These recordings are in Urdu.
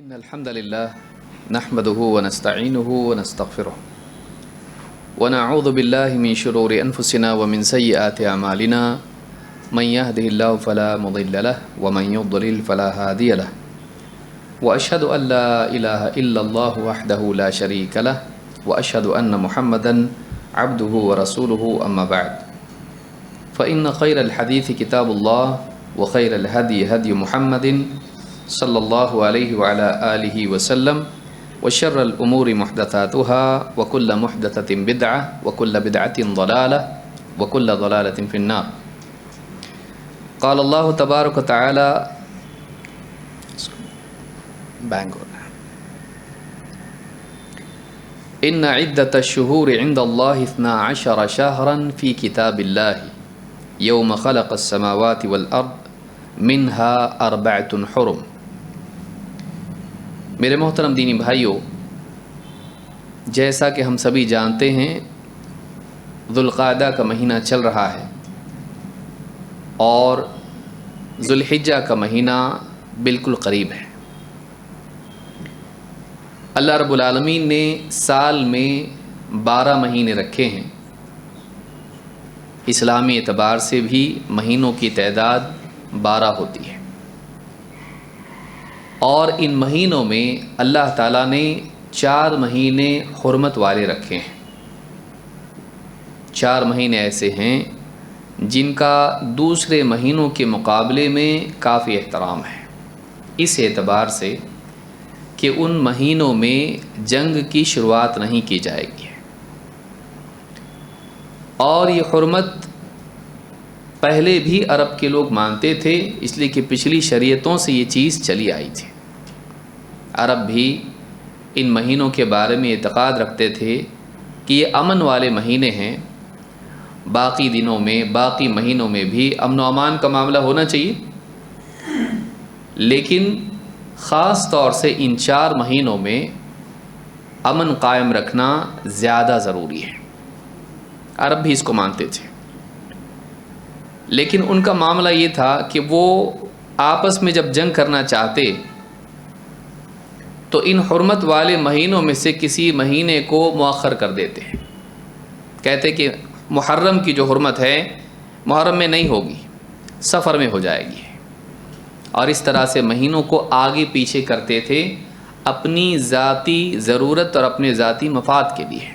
إن الحمد لله نحمده ونستعينه ونستغفره ونعوذ بالله من شرور أنفسنا ومن سيئات أعمالنا من يهده الله فلا مضل له ومن يضلل فلا هادي له وأشهد أن لا إله إلا الله وحده لا شريك له وأشهد أن محمدا عبده ورسوله أما بعد فإن خير الحديث كتاب الله وخير الهدي هدي محمد صلی اللہ علیہ وعلى آلہ وسلم وشر الأمور محدثاتها وكل محدثة بدعة وكل بدعة ضلالة وكل ضلالة في النار قال الله تبارك وتعالى إن عدة الشهور عند الله 12 شهرا في كتاب الله يوم خلق السماوات والأرض منها 4 حرم۔ میرے محترم دینی بھائیوں، جیسا کہ ہم سبھی جانتے ہیں ذوالقعدہ کا مہینہ چل رہا ہے اور ذوالحجہ کا مہینہ بالکل قریب ہے۔ اللہ رب العالمین نے سال میں 12 مہینے رکھے ہیں۔ اسلامی اعتبار سے بھی مہینوں کی تعداد 12 ہوتی ہے، اور ان مہینوں میں اللہ تعالیٰ نے 4 مہینے حرمت والے رکھے ہیں۔ 4 مہینے ایسے ہیں جن کا دوسرے مہینوں کے مقابلے میں کافی احترام ہے، اس اعتبار سے کہ ان مہینوں میں جنگ کی شروعات نہیں کی جائے گی، اور یہ حرمت پہلے بھی عرب کے لوگ مانتے تھے، اس لیے کہ پچھلی شریعتوں سے یہ چیز چلی آئی تھی۔ عرب بھی ان مہینوں کے بارے میں اعتقاد رکھتے تھے کہ یہ امن والے مہینے ہیں، باقی دنوں میں باقی مہینوں میں بھی امن و امان کا معاملہ ہونا چاہیے، لیکن خاص طور سے ان 4 مہینوں میں امن قائم رکھنا زیادہ ضروری ہے۔ عرب بھی اس کو مانتے تھے، لیکن ان کا معاملہ یہ تھا کہ وہ آپس میں جب جنگ کرنا چاہتے تو ان حرمت والے مہینوں میں سے کسی مہینے کو مؤخر کر دیتے ہیں، کہتے کہ محرم کی جو حرمت ہے محرم میں نہیں ہوگی، سفر میں ہو جائے گی، اور اس طرح سے مہینوں کو آگے پیچھے کرتے تھے اپنی ذاتی ضرورت اور اپنے ذاتی مفاد کے لیے۔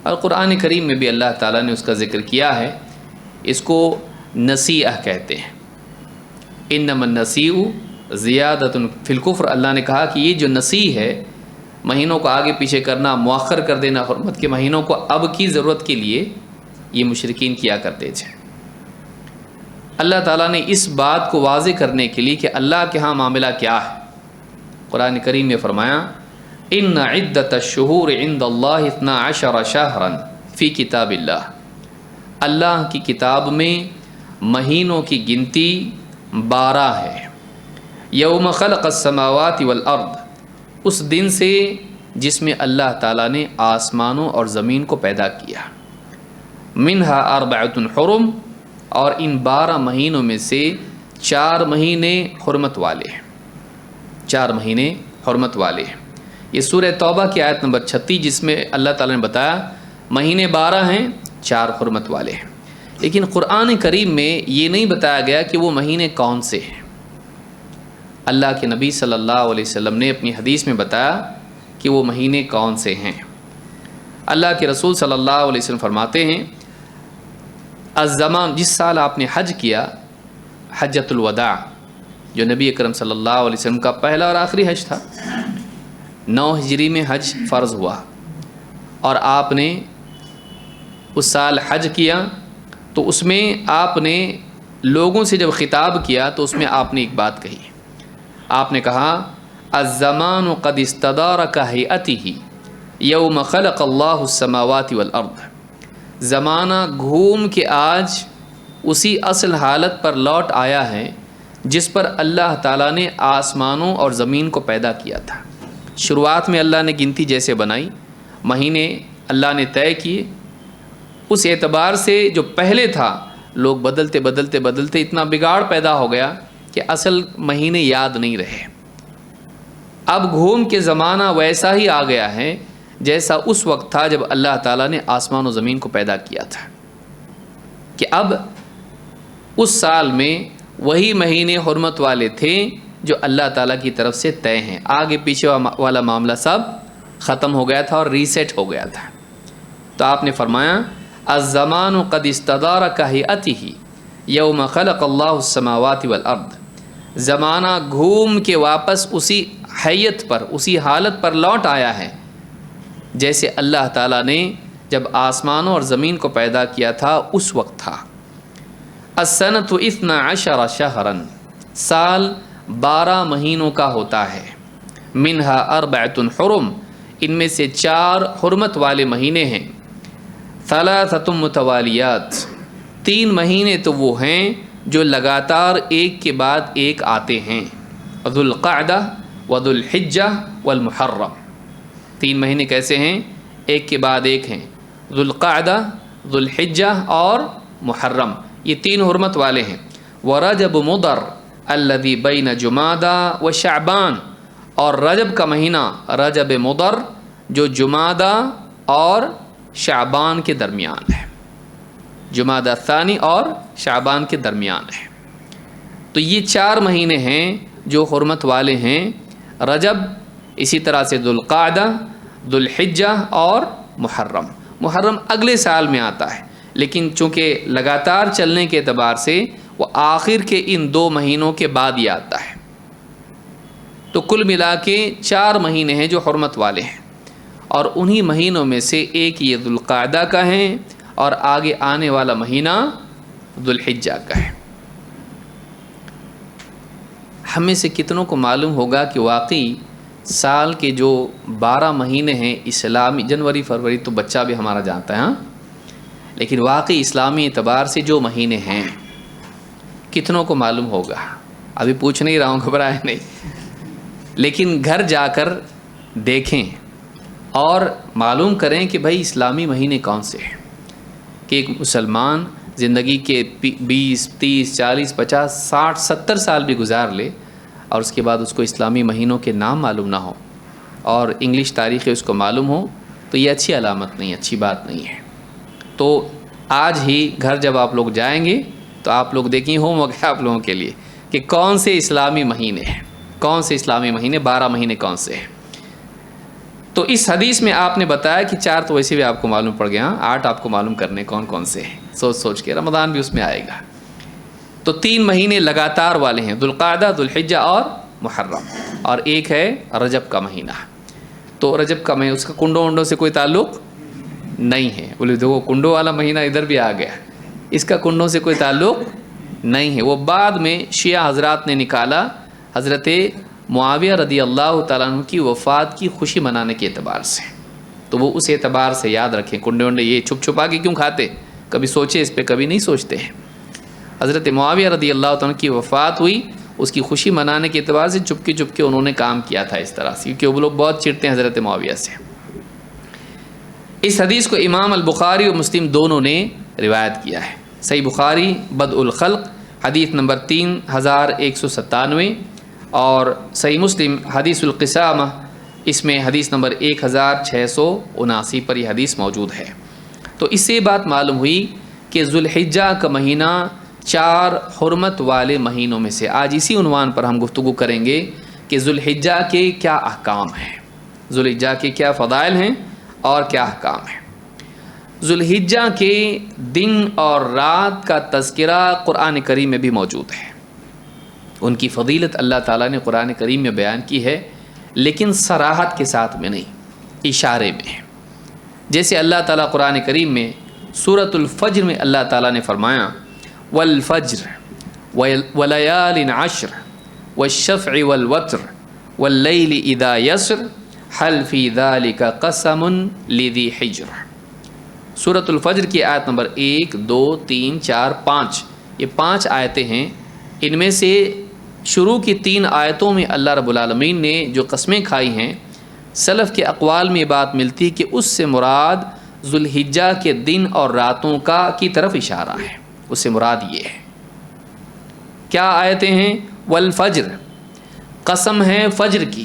اور قرآن کریم میں بھی اللہ تعالیٰ نے اس کا ذکر کیا ہے، اس کو نسیئہ کہتے ہیں۔ انما النسیء زیادۃ فی الکفر، اللہ نے کہا کہ یہ جو نسیء ہے، مہینوں کو آگے پیچھے کرنا، مؤخر کر دینا حرمت کے مہینوں کو اب کی ضرورت کے لیے، یہ مشرکین کیا کرتے تھے۔ اللہ تعالیٰ نے اس بات کو واضح کرنے کے لیے کہ اللہ کے ہاں معاملہ کیا ہے، قرآن کریم میں فرمایا ان عدۃ الشہور عند اللہ 12 شہرا فی کتاب اللہ، اللہ کی کتاب میں مہینوں کی گنتی 12 ہے۔ یوم خلق السماوات والارض، اس دن سے جس میں اللہ تعالیٰ نے آسمانوں اور زمین کو پیدا کیا۔ منہا 4 حرم، اور ان 12 مہینوں میں سے 4 مہینے حرمت والے ہیں، 4 مہینے حرمت والے ہیں۔ یہ سورہ توبہ کی آیت نمبر 36، جس میں اللہ تعالیٰ نے بتایا مہینے 12 ہیں، 4 حرمت والے ہیں۔ لیکن قرآن کریم میں یہ نہیں بتایا گیا کہ وہ مہینے کون سے ہیں۔ اللہ کے نبی صلی اللہ علیہ وسلم نے اپنی حدیث میں بتایا کہ وہ مہینے کون سے ہیں۔ اللہ کے رسول صلی اللہ علیہ وسلم فرماتے ہیں الزمان، جس سال آپ نے حج کیا، حجۃ الوداع، جو نبی اکرم صلی اللہ علیہ وسلم کا پہلا اور آخری حج تھا، 9 ہجری میں حج فرض ہوا، اور آپ نے اس سال حج کیا، تو اس میں آپ نے لوگوں سے جب خطاب کیا تو اس میں آپ نے ایک بات کہی، آپ نے کہا الزمان قد استدار کہیئتہ یوم خلق اللہ السماوات والارض، زمانہ گھوم کے آج اسی اصل حالت پر لوٹ آیا ہے جس پر اللہ تعالیٰ نے آسمانوں اور زمین کو پیدا کیا تھا۔ شروعات میں اللہ نے گنتی جیسے بنائی، مہینے اللہ نے طے کیے، اس اعتبار سے جو پہلے تھا لوگ بدلتے بدلتے بدلتے اتنا بگاڑ پیدا ہو گیا کہ اصل مہینے یاد نہیں رہے۔ اب گھوم کے زمانہ ویسا ہی آ گیا ہے جیسا اس وقت تھا جب اللہ تعالیٰ نے آسمان و زمین کو پیدا کیا تھا، کہ اب اس سال میں وہی مہینے حرمت والے تھے جو اللہ تعالیٰ کی طرف سے طے ہیں، آگے پیچھے والا معاملہ سب ختم ہو گیا تھا اور ریسیٹ ہو گیا تھا۔ تو آپ نے فرمایا الزمان قد استدار کہیئتہ یوم خلق اللہ السماوات والارض، زمانہ گھوم کے واپس اسی حیت پر، اسی حالت پر لوٹ آیا ہے جیسے اللہ تعالیٰ نے جب آسمانوں اور زمین کو پیدا کیا تھا اس وقت تھا۔ السنۃ 12 شہرا، سال 12 مہینوں کا ہوتا ہے، منہا 4 حرم، ان میں سے 4 حرمت والے مہینے ہیں، 3 متوالیات، 3 مہینے تو وہ ہیں جو لگاتار ایک کے بعد ایک آتے ہیں، ذو القعدہ وذو الحجہ والمحرم۔ 3 مہینے کیسے ہیں؟ ایک کے بعد ایک ہیں، ذو القعدہ، ذو الحجہ اور محرم، یہ 3 حرمت والے ہیں۔ ورجب مضر الذی بین جمادہ و شعبان، اور رجب کا مہینہ رجب مضر جو جمادہ اور شعبان کے درمیان ہے، جمادہ ثانی اور شعبان کے درمیان ہے۔ تو یہ 4 مہینے ہیں جو حرمت والے ہیں، رجب، اسی طرح سے ذو القعدہ، ذو الحجہ اور محرم۔ محرم اگلے سال میں آتا ہے، لیکن چونکہ لگاتار چلنے کے اعتبار سے وہ آخر کے ان 2 مہینوں کے بعد ہی آتا ہے۔ تو کل ملا کے 4 مہینے ہیں جو حرمت والے ہیں، اور انہی مہینوں میں سے ایک یہ ذو القعدہ کا ہے اور آگے آنے والا مہینہ ذو الحجہ کا ہے۔ ہم میں سے کتنوں کو معلوم ہوگا کہ واقعی سال کے جو 12 مہینے ہیں اسلامی، جنوری فروری تو بچہ بھی ہمارا جانتا ہے ہاں، لیکن واقعی اسلامی اعتبار سے جو مہینے ہیں کتنوں کو معلوم ہوگا؟ ابھی پوچھ نہیں رہا ہوں، گھبرائے نہیں، لیکن گھر جا کر دیکھیں اور معلوم کریں کہ بھائی اسلامی مہینے کون سے ہیں، کہ ایک مسلمان زندگی کے 20 30 40 50 60 70 سال بھی گزار لے اور اس کے بعد اس کو اسلامی مہینوں کے نام معلوم نہ ہو اور انگلش تاریخیں اس کو معلوم ہو، تو یہ اچھی علامت نہیں، اچھی بات نہیں ہے۔ تو آج ہی گھر جب آپ لوگ جائیں گے تو آپ لوگ دیکھیں، ہوم ورک ہے آپ لوگوں کے لیے کہ کون سے اسلامی مہینے ہیں، کون سے اسلامی مہینے، 12 مہینے کون سے ہیں۔ تو اس حدیث میں آپ نے بتایا کہ 4 تو ویسے بھی آپ کو معلوم پڑ گیا، 8 آپ کو معلوم کرنے کون کون سے ہیں، سوچ سوچ کے، رمضان بھی اس میں آئے گا۔ تو 3 مہینے لگاتار والے ہیں، ذو القعدہ، ذو الحجہ اور محرم، اور ایک ہے رجب کا مہینہ۔ تو رجب کا مہینہ اس کا کنڈوں ونڈوں سے کوئی تعلق نہیں ہے، بولے دیکھو کنڈوں والا مہینہ ادھر بھی آ گیا، اس کا کنڈوں سے کوئی تعلق نہیں ہے، وہ بعد میں شیعہ حضرات نے نکالا حضرت معاویہ رضی اللہ تعالیٰ عنہ کی وفات کی خوشی منانے کے اعتبار سے۔ تو وہ اس اعتبار سے یاد رکھیں، کنڈے ونڈے یہ چھپ چھپا کے کیوں کھاتے، کبھی سوچے اس پہ، کبھی نہیں سوچتے ہیں۔ حضرت معاویہ رضی اللہ تعالیٰ عنہ کی وفات ہوئی، اس کی خوشی منانے کے اعتبار سے چپکے چپکے انہوں نے کام کیا تھا اس طرح سے، کیونکہ وہ لوگ بہت چڑھتے ہیں حضرت معاویہ سے۔ اس حدیث کو امام البخاری اور مسلم دونوں نے روایت کیا ہے۔ صحیح بخاری بدء الخلق حدیث نمبر 3197، اور صحیح مسلم حدیث القسامہ، اس میں حدیث نمبر 1679 پر یہ حدیث موجود ہے۔ تو اس سے بات معلوم ہوئی کہ ذو الحجہ کا مہینہ 4 حرمت والے مہینوں میں سے۔ آج اسی عنوان پر ہم گفتگو کریں گے کہ ذو الحجہ کے کیا احکام ہیں، ذو الحجہ کے کیا فضائل ہیں اور کیا احکام ہیں۔ ذو الحجہ کے دن اور رات کا تذکرہ قرآن کریم میں بھی موجود ہے، ان کی فضیلت اللہ تعالیٰ نے قرآن کریم میں بیان کی ہے، لیکن صراحت کے ساتھ میں نہیں، اشارے میں۔ جیسے اللہ تعالیٰ قرآن کریم میں سورۃ الفجر میں اللہ تعالیٰ نے فرمایا والفجر ولیال عشر والشفع والوتر واللیل اذا یسر حل فی ذلک قسم لذی حجر۔ سورۃ الفجر کی آیت نمبر 1 2 3 4 5، یہ 5 آیتیں ہیں۔ ان میں سے شروع کی 3 آیتوں میں اللہ رب العالمین نے جو قسمیں کھائی ہیں، سلف کے اقوال میں یہ بات ملتی کہ اس سے مراد ذو الحجہ کے دن اور راتوں کی طرف اشارہ ہے، اس سے مراد یہ ہے۔ کیا آیتیں ہیں؟ والفجر، قسم ہے فجر کی،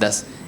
10,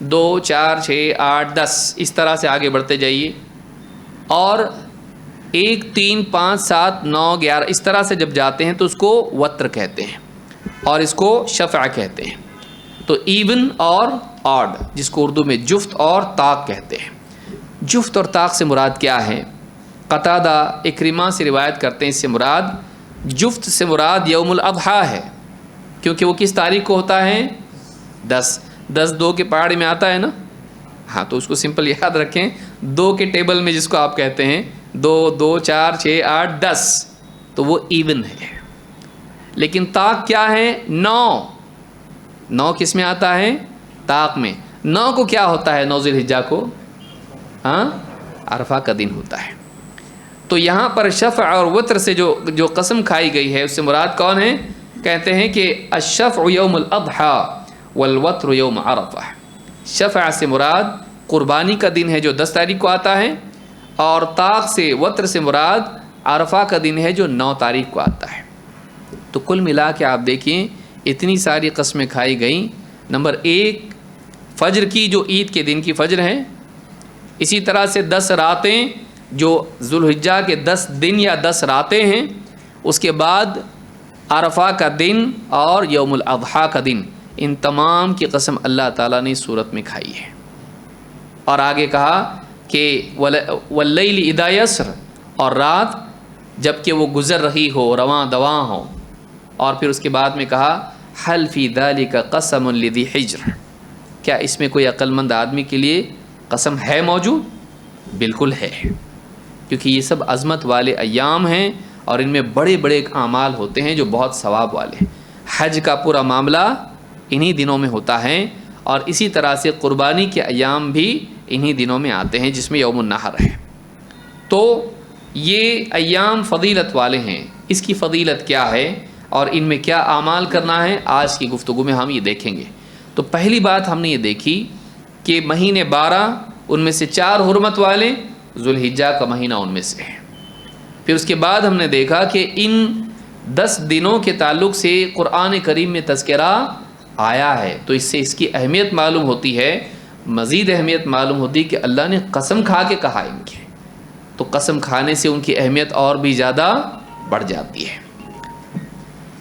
2 4 6 8 10 اس طرح سے آگے بڑھتے جائیے، اور 1 3 5 7 9 11 اس طرح سے جب جاتے ہیں تو اس کو وتر کہتے ہیں اور اس کو شفع کہتے ہیں۔ تو ایون اور آڈ، جس کو اردو میں جفت اور طاق کہتے ہیں۔ جفت اور طاق سے مراد کیا ہے؟ قتادہ اکرمہ سے روایت کرتے ہیں، اس سے مراد جفت سے مراد یوم الاضحیٰ ہے، کیونکہ وہ کس تاریخ کو ہوتا ہے؟ 10 2 کے پہاڑی میں آتا ہے نا، ہاں تو اس کو سمپل یاد رکھیں، 2 کے ٹیبل میں جس کو آپ کہتے ہیں 2 2 4 6 8 10، تو وہ ایون ہے۔ لیکن طاق کیا ہے؟ 9 کس میں آتا ہے؟ طاق میں۔ 9 کو کیا ہوتا ہے؟ 9 ذی الحجہ کو عرفہ کا دن ہوتا ہے۔ تو یہاں پر شفع اور وتر سے جو قسم کھائی گئی ہے اس سے مراد کون ہے؟ کہتے ہیں کہ الشفع یوم الاضحیٰ والوتر یوم عرفہ۔ شفع سے مراد قربانی کا دن ہے جو 10 تاریخ کو آتا ہے، اور طاق سے وتر سے مراد عرفہ کا دن ہے جو 9 تاریخ کو آتا ہے۔ تو کل ملا کے آپ دیکھیں اتنی ساری قسمیں کھائی گئیں۔ نمبر 1 فجر کی جو عید کے دن کی فجر ہے، اسی طرح سے 10 راتیں جو ذوالحجہ کے 10 دن یا 10 راتیں ہیں، اس کے بعد عرفہ کا دن اور یوم الاضحیٰ کا دن، ان تمام کی قسم اللہ تعالیٰ نے اس صورت میں کھائی ہے۔ اور آگے کہا کہ واللیل اذا یسر، اور رات جب کہ وہ گزر رہی ہو، رواں دواں ہو، اور پھر اس کے بعد میں کہا حل فی ذلک قسم لذی حجر، کیا اس میں کوئی عقل مند آدمی کے لیے قسم ہے موجود؟ بالکل ہے، کیونکہ یہ سب عظمت والے ایام ہیں اور ان میں بڑے بڑے اعمال ہوتے ہیں جو بہت ثواب والے ہیں۔ حج کا پورا معاملہ انہی دنوں میں ہوتا ہے، اور اسی طرح سے قربانی کے ایام بھی انہی دنوں میں آتے ہیں جس میں یوم النحر ہے۔ تو یہ ایام فضیلت والے ہیں، اس کی فضیلت کیا ہے اور ان میں کیا اعمال کرنا ہے، آج کی گفتگو میں ہم یہ دیکھیں گے۔ تو پہلی بات ہم نے یہ دیکھی کہ مہینے 12 ان میں سے 4 حرمت والے، ذوالحجہ کا مہینہ ان میں سے ہے۔ پھر اس کے بعد ہم نے دیکھا کہ ان 10 دنوں کے تعلق سے قرآن کریم میں تذکرہ آیا ہے، تو اس سے اس کی اہمیت معلوم ہوتی ہے، مزید اہمیت معلوم ہوتی ہے کہ اللہ نے قسم کھا کے کہا ان کی، تو قسم کھانے سے ان کی اہمیت اور بھی زیادہ بڑھ جاتی ہے۔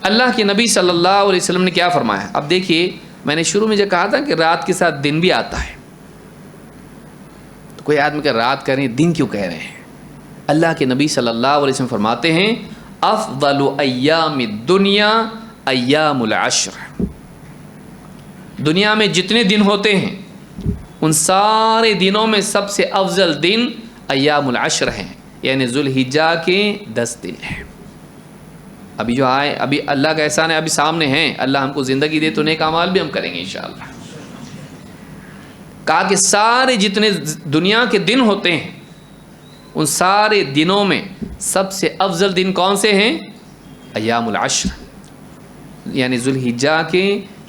اللہ کے نبی صلی اللہ علیہ وسلم نے کیا فرمایا؟ اب دیکھیے، میں نے شروع میں جو کہا تھا کہ رات کے ساتھ دن بھی آتا ہے، تو کوئی آدمی کہ رات کہہ رہے ہیں دن کیوں کہہ رہے ہیں؟ اللہ کے نبی صلی اللہ علیہ وسلم فرماتے ہیں افضل ایام الدنیا ایام العشر، دنیا میں جتنے دن ہوتے ہیں ان سارے دنوں میں سب سے افضل دن ایام العشر ہیں، یعنی ذوالحجہ کے 10 دن ہیں۔ ابھی جو آئے، ابھی اللہ کا احسان ہے، ابھی سامنے ہیں، اللہ ہم کو زندگی دے تو نیک اعمال بھی ہم کریں گے انشاءاللہ۔ کہا کہ سارے جتنے دنیا کے دن ہوتے ہیں ان سارے دنوں میں سب سے افضل دن کون سے ہیں؟ ایام العشر، یعنی ذوالحجہ کے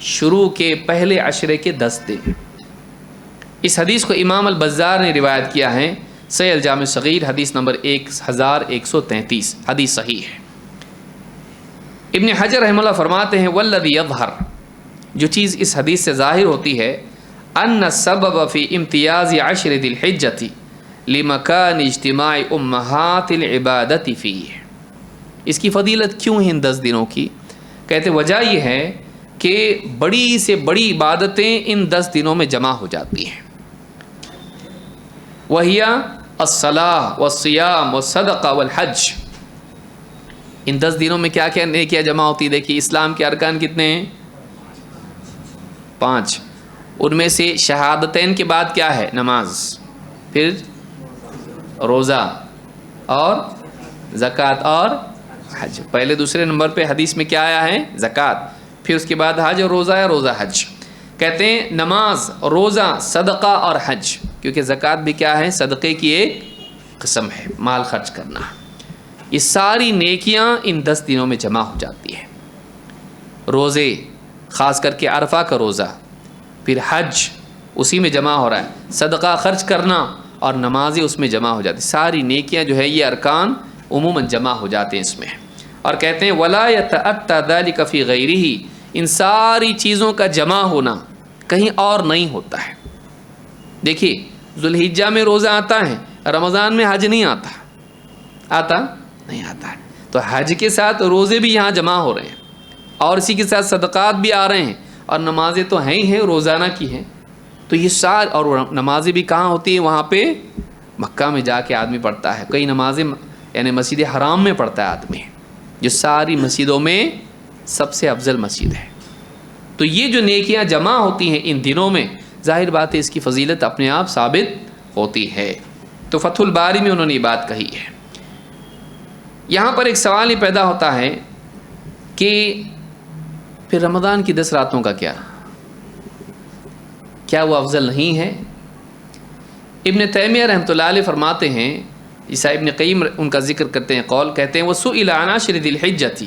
شروع کے پہلے عشرے کے 10 دن۔ اس حدیث کو امام البزار نے روایت کیا ہے، صحیح الجامع صغیر حدیث نمبر 1133، حدیث صحیح ہے۔ ابن حجر رحمہ اللہ فرماتے ہیں والذی یظہر، جو چیز اس حدیث سے ظاہر ہوتی ہے، ان السبب فی امتیاز عشر ذی الحجۃ لمکان اجتماع امہات العبادۃ فیہ، اس کی فضیلت کیوں ہے ان 10 دنوں کی؟ کہتے وجہ یہ ہے کہ بڑی سے بڑی عبادتیں ان 10 دنوں میں جمع ہو جاتی ہیں، وہی الصلاۃ والصیام والصدقہ والحج۔ ان 10 دنوں میں کیا کیا نیکیاں جمع ہوتی؟ دیکھیے اسلام کے ارکان کتنے ہیں؟ 5، ان میں سے شہادتین کے بعد کیا ہے؟ نماز، پھر روزہ اور زکوٰۃ اور حج۔ پہلے دوسرے نمبر پہ حدیث میں کیا آیا ہے؟ زکوٰۃ، پھر اس کے بعد حج اور روزہ یا روزہ حج۔ کہتے ہیں نماز، روزہ، صدقہ اور حج، کیونکہ زکوٰۃ بھی کیا ہے؟ صدقے کی ایک قسم ہے، مال خرچ کرنا۔ یہ ساری نیکیاں ان 10 دنوں میں جمع ہو جاتی ہیں۔ روزے، خاص کر کے عرفہ کا روزہ، پھر حج اسی میں جمع ہو رہا ہے، صدقہ خرچ کرنا اور نمازیں اس میں جمع ہو جاتی، ساری نیکیاں جو ہے یہ ارکان عموماً جمع ہو جاتے ہیں اس میں۔ اور کہتے ہیں ولا یتأتی ذلک فی غیرہ، ان ساری چیزوں کا جمع ہونا کہیں اور نہیں ہوتا ہے۔ دیکھیے ذوالحجہ میں روزہ آتا ہے، رمضان میں حج نہیں آتا، آتا نہیں آتا ہے، تو حج کے ساتھ روزے بھی یہاں جمع ہو رہے ہیں، اور اسی کے ساتھ صدقات بھی آ رہے ہیں، اور نمازیں تو ہیں ہی ہیں، روزانہ کی ہیں، تو یہ سارے، اور نمازیں بھی کہاں ہوتی ہیں؟ وہاں پہ مکہ میں جا کے آدمی پڑھتا ہے، کئی نمازیں یعنی مسجد حرام میں پڑھتا ہے آدمی، جو ساری مسجدوں میں سب سے افضل مسجد ہے۔ تو یہ جو نیکیاں جمع ہوتی ہیں ان دنوں میں، ظاہر بات ہے اس کی فضیلت اپنے آپ ثابت ہوتی ہے۔ تو فتح الباری میں انہوں نے یہ بات کہی ہے۔ یہاں پر ایک سوال یہ پیدا ہوتا ہے کہ پھر رمضان کی 10 راتوں کا کیا وہ افضل نہیں ہے؟ ابن تیمیہ رحمۃ اللہ علیہ فرماتے ہیں، عیسیٰ ابن قیم ان کا ذکر کرتے ہیں، قول کہتے ہیں وَسُئِلَ عَنْ عَشْرِ ذِي الْحِجَّةِ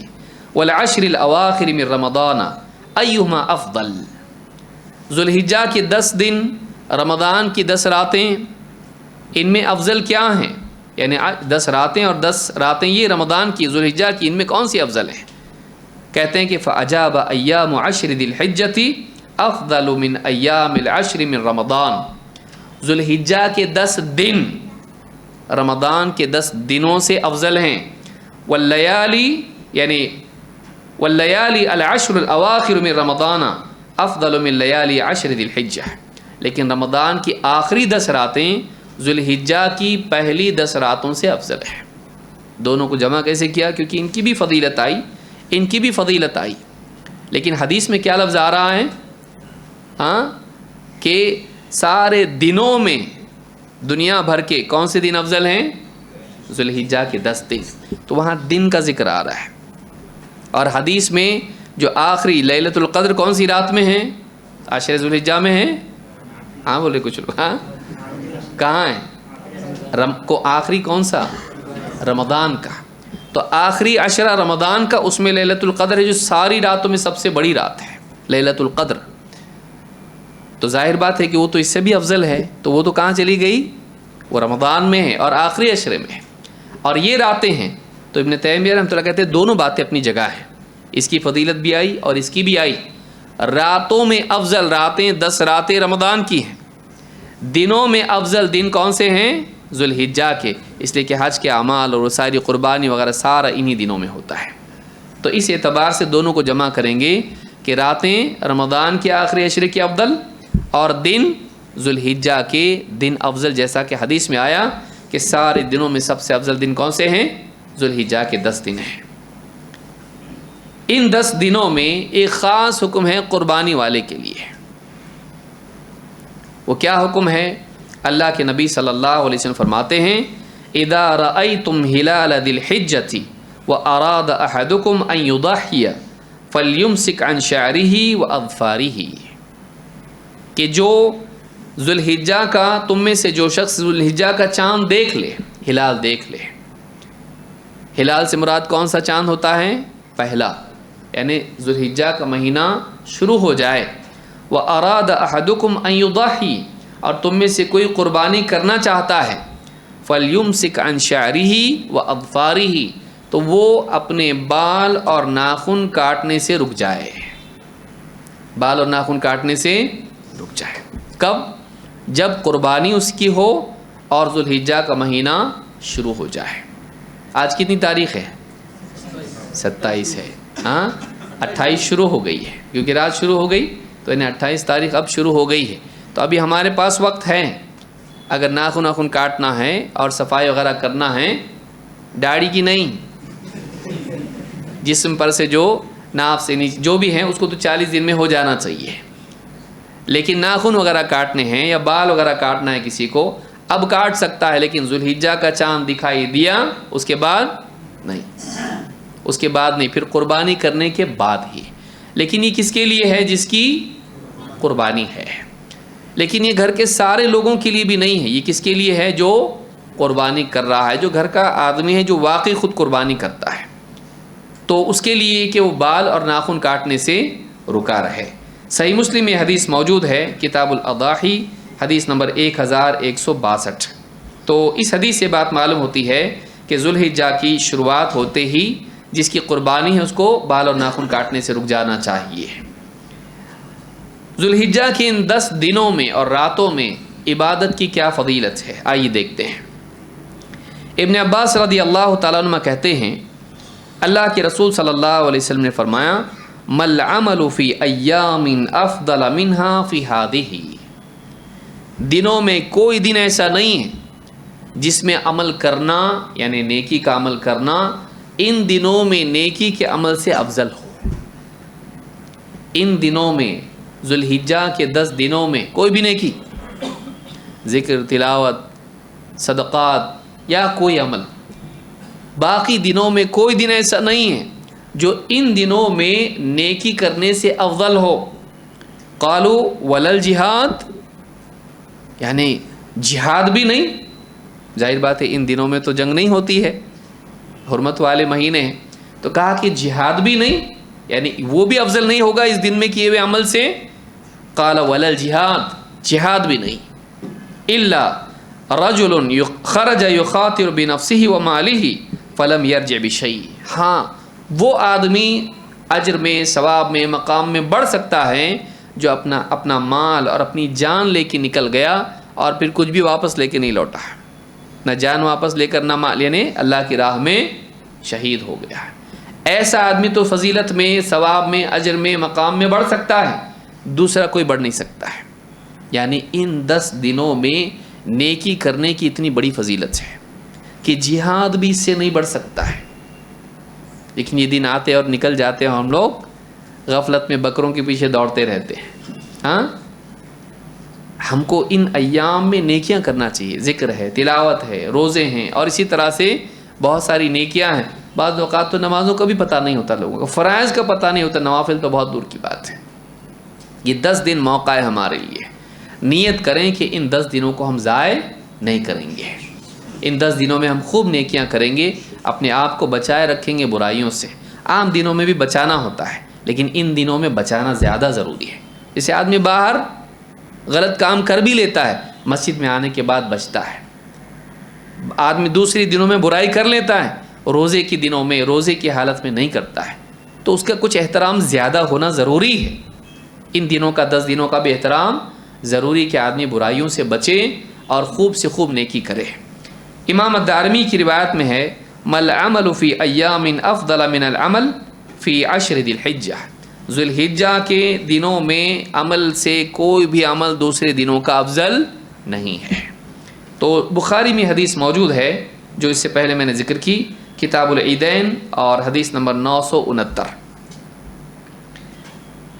وَالْعَشْرِ الْأَوَاخِرِ مِنْ رَمَضَانَ أَيُّهُمَا أَفْضَلُ، ذوالحجہ کے 10 دن، رمضان کی 10 راتیں، ان میں افضل کیا ہیں؟ یعنی 10 راتیں اور 10 راتیں یہ رمضان کی، ذوالحجہ کی، ان میں کون سی افضل ہیں؟ کہتے ہیں کہ فَأَجَابَ أَيَّامُ عَشْرِ ذِي الْحِجَّةِ أَفْضَلُ مِنْ أَيَّامِ الْعَشْرِ مِنْ رَمَضَانَ، ذوالحجہ کے 10 دن رمضان کے 10 دنوں سے افضل ہیں، واللیالی یعنی واللیالی العشر الاواخر من رمضان افضل من لیالی عشر ذی الحجہ، لیکن رمضان کی آخری 10 راتیں ذوالحجہ کی پہلی 10 راتوں سے افضل ہیں۔ دونوں کو جمع کیسے کیا؟ کیونکہ ان کی بھی فضیلت آئی، لیکن حدیث میں کیا لفظ آ رہا ہے؟ کہ سارے دنوں میں دنیا بھر کے کون سے دن افضل ہیں؟ ذوالحجہ کے 10 دن، تو وہاں دن کا ذکر آ رہا ہے۔ اور حدیث میں جو آخری لیلۃ القدر کون سی رات میں ہے؟ عاشر ذوالحجہ میں ہے؟ ہاں بولے کچھ لوگ، ہاں کہاں ہے؟ کو آخری کون سا؟ رمضان کا، تو آخری عشرہ رمضان کا، اس میں لیلۃ القدر ہے جو ساری راتوں میں سب سے بڑی رات ہے لیلۃ القدر، تو ظاہر بات ہے کہ وہ تو اس سے بھی افضل ہے، تو وہ تو کہاں چلی گئی؟ وہ رمضان میں ہے اور آخری عشرے میں ہے، اور یہ راتیں ہیں۔ تو ابن تیمیہ رحمۃ اللہ کہتے ہیں دونوں باتیں اپنی جگہ ہیں، اس کی فضیلت بھی آئی اور اس کی بھی آئی۔ راتوں میں افضل راتیں 10 راتیں رمضان کی ہیں، دنوں میں افضل دن کون سے ہیں؟ ذوالحجہ کے، اس لیے کہ حج کے اعمال اور ساری قربانی وغیرہ سارا انہی دنوں میں ہوتا ہے۔ تو اس اعتبار سے دونوں کو جمع کریں گے کہ راتیں رمضان کے آخری عشرے کی افضل، اور دن ذوالحجہ کے دن افضل، جیسا کہ حدیث میں آیا کہ سارے دنوں میں سب سے افضل دن کون سے ہیں؟ ذوالحجہ کے 10 دن ہیں۔ ان 10 دنوں میں ایک خاص حکم ہے قربانی والے کے لیے۔ وہ کیا حکم ہے؟ اللہ کے نبی صلی اللہ علیہ وسلم فرماتے ہیں اذا رأيتم هلال ذي الحجة وأراد أحدكم أن يضحي فليمسك عن شعره وأظفاره، کہ جو ذوالحجہ کا، تم میں سے جو شخص ذوالحجہ کا چاند دیکھ لے، ہلال دیکھ لے، ہلال سے مراد کون سا چاند ہوتا ہے؟ پہلا، یعنی ذوالحجہ کا مہینہ شروع ہو جائے، وَأَرَادَ أَحَدُكُمْ أَن يُضَحِّي، اور تم میں سے کوئی قربانی کرنا چاہتا ہے، فَلْيُمْسِكْ عَنْ شَعْرِهِ وَأَظْفَارِهِ، تو وہ اپنے بال اور ناخن کاٹنے سے رک جائے، بال اور ناخن کاٹنے سے رک جائے۔ کب؟ جب قربانی اس کی ہو اور ذوالحجہ کا مہینہ شروع ہو جائے۔ آج کتنی تاریخ ہے؟ 27 ہے، ہاں 28 شروع ہو گئی ہے، کیونکہ رات شروع ہو گئی تو انہیں 28 تاریخ اب شروع ہو گئی ہے، تو ابھی ہمارے پاس وقت ہے۔ اگر ناخن کاٹنا ہے اور صفائی وغیرہ کرنا ہے، داڑھی کی نہیں، جسم پر سے جو ناف سے نیچے جو بھی ہیں اس کو تو 40 دن میں ہو جانا چاہیے، لیکن ناخن وغیرہ کاٹنے ہیں یا بال وغیرہ کاٹنا ہے کسی کو، اب کاٹ سکتا ہے، لیکن ذوالحجہ کا چاند دکھائی دیا اس کے بعد نہیں، پھر قربانی کرنے کے بعد ہی۔ لیکن یہ کس کے لیے ہے؟ جس کی قربانی ہے، لیکن یہ گھر کے سارے لوگوں کے لیے بھی نہیں ہے، یہ کس کے لیے ہے؟ جو قربانی کر رہا ہے، جو گھر کا آدمی ہے جو واقعی خود قربانی کرتا ہے، تو اس کے لیے کہ وہ بال اور ناخن کاٹنے سے رکا رہے۔ صحیح مسلم میں حدیث موجود ہے، کتاب الاضاحی، حدیث نمبر 1162۔ تو اس حدیث سے بات معلوم ہوتی ہے کہ ذوالحجہ کی شروعات ہوتے ہی جس کی قربانی ہے اس کو بال اور ناخن کاٹنے سے رک جانا چاہیے۔ ذوالحجہ کے ان 10 دنوں میں اور راتوں میں عبادت کی کیا فضیلت ہے، آئیے دیکھتے ہیں۔ ابن عباس رضی اللہ تعالیٰ عنہ کہتے ہیں اللہ کے رسول صلی اللہ علیہ وسلم نے فرمایا مل عمل فی ایام افضل منها فی ہذہ، دنوں میں کوئی دن ایسا نہیں ہے جس میں عمل کرنا یعنی نیکی کا عمل کرنا ان دنوں میں نیکی کے عمل سے افضل ہو۔ ان دنوں میں ذوالحجہ کے 10 دنوں میں کوئی بھی نیکی، ذکر، تلاوت، صدقات یا کوئی عمل، باقی دنوں میں کوئی دن ایسا نہیں ہے جو ان دنوں میں نیکی کرنے سے افضل ہو۔ قالوا ولل جہاد، یعنی جہاد بھی نہیں، ظاہر بات ہے ان دنوں میں تو جنگ نہیں ہوتی ہے، حرمت والے مہینے ہیں، تو کہا کہ جہاد بھی نہیں، یعنی وہ بھی افضل نہیں ہوگا اس دن میں کیے ہوئے عمل سے۔ قال ولل جہاد، جہاد بھی نہیں، الا رجل خرج یخاطر بنفسه وماله فلم یرجع بشیء، ہاں وہ آدمی اجر میں، ثواب میں، مقام میں بڑھ سکتا ہے جو اپنا مال اور اپنی جان لے کے نکل گیا اور پھر کچھ بھی واپس لے کے نہیں لوٹا، نہ جان واپس لے کر نہ مال، یعنی اللہ کی راہ میں شہید ہو گیا۔ ایسا آدمی تو فضیلت میں، ثواب میں، اجر میں، مقام میں بڑھ سکتا ہے، دوسرا کوئی بڑھ نہیں سکتا ہے۔ یعنی ان 10 دنوں میں نیکی کرنے کی اتنی بڑی فضیلت ہے کہ جہاد بھی اس سے نہیں بڑھ سکتا ہے۔ لیکن یہ دن آتے اور نکل جاتے ہیں، ہم لوگ غفلت میں بکروں کے پیچھے دوڑتے رہتے ہیں۔ ہاں، ہم کو ان ایام میں نیکیاں کرنا چاہیے، ذکر ہے، تلاوت ہے، روزے ہیں، اور اسی طرح سے بہت ساری نیکیاں ہیں۔ بعض اوقات تو نمازوں کا بھی پتہ نہیں ہوتا لوگوں کو، فرائض کا پتہ نہیں ہوتا، نوافل تو بہت دور کی بات ہے۔ یہ 10 دن موقع ہے ہمارے لیے، نیت کریں کہ ان 10 دنوں کو ہم ضائع نہیں کریں گے، ان 10 دنوں میں ہم خوب نیکیاں کریں گے، اپنے آپ کو بچائے رکھیں گے برائیوں سے۔ عام دنوں میں بھی بچانا ہوتا ہے، لیکن ان دنوں میں بچانا زیادہ ضروری ہے۔ جیسے آدمی باہر غلط کام کر بھی لیتا ہے، مسجد میں آنے کے بعد بچتا ہے۔ آدمی دوسری دنوں میں برائی کر لیتا ہے، روزے کی دنوں میں، روزے کی حالت میں نہیں کرتا ہے، تو اس کا کچھ احترام زیادہ ہونا ضروری ہے۔ ان دنوں کا، 10 دنوں کا بھی احترام ضروری کہ آدمی برائیوں سے بچے اور خوب سے خوب نیکی کرے۔ امام الدارمی کی روایت میں ہے مل عمل فی ایام افضل من العمل فی 10 ذی الحجہ، ذوالحجہ کے دنوں میں عمل سے کوئی بھی عمل دوسرے دنوں کا افضل نہیں ہے۔ تو بخاری میں حدیث موجود ہے جو اس سے پہلے میں نے ذکر کی، کتاب العیدین اور حدیث نمبر 969۔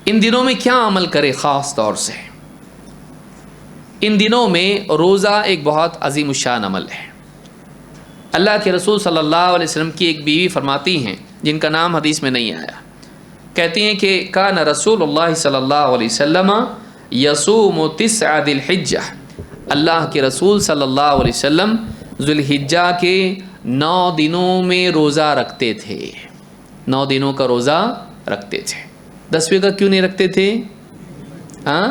ان دنوں میں کیا عمل کرے؟ خاص طور سے ان دنوں میں روزہ ایک بہت عظیم الشان عمل ہے۔ اللہ کے رسول صلی اللہ علیہ وسلم کی ایک بیوی فرماتی ہیں، جن کا نام حدیث میں نہیں آیا، کہتی ہیں کہ کان رسول اللہ صلی اللہ علیہ وسلم یصوم 9 ذی الحجہ، اللہ کے رسول صلی اللہ علیہ وسلم ذوالحجہ کے 9 دنوں میں روزہ رکھتے تھے، 9 دنوں کا روزہ رکھتے تھے۔ 10ویں کا کیوں نہیں رکھتے تھے؟ ہاں،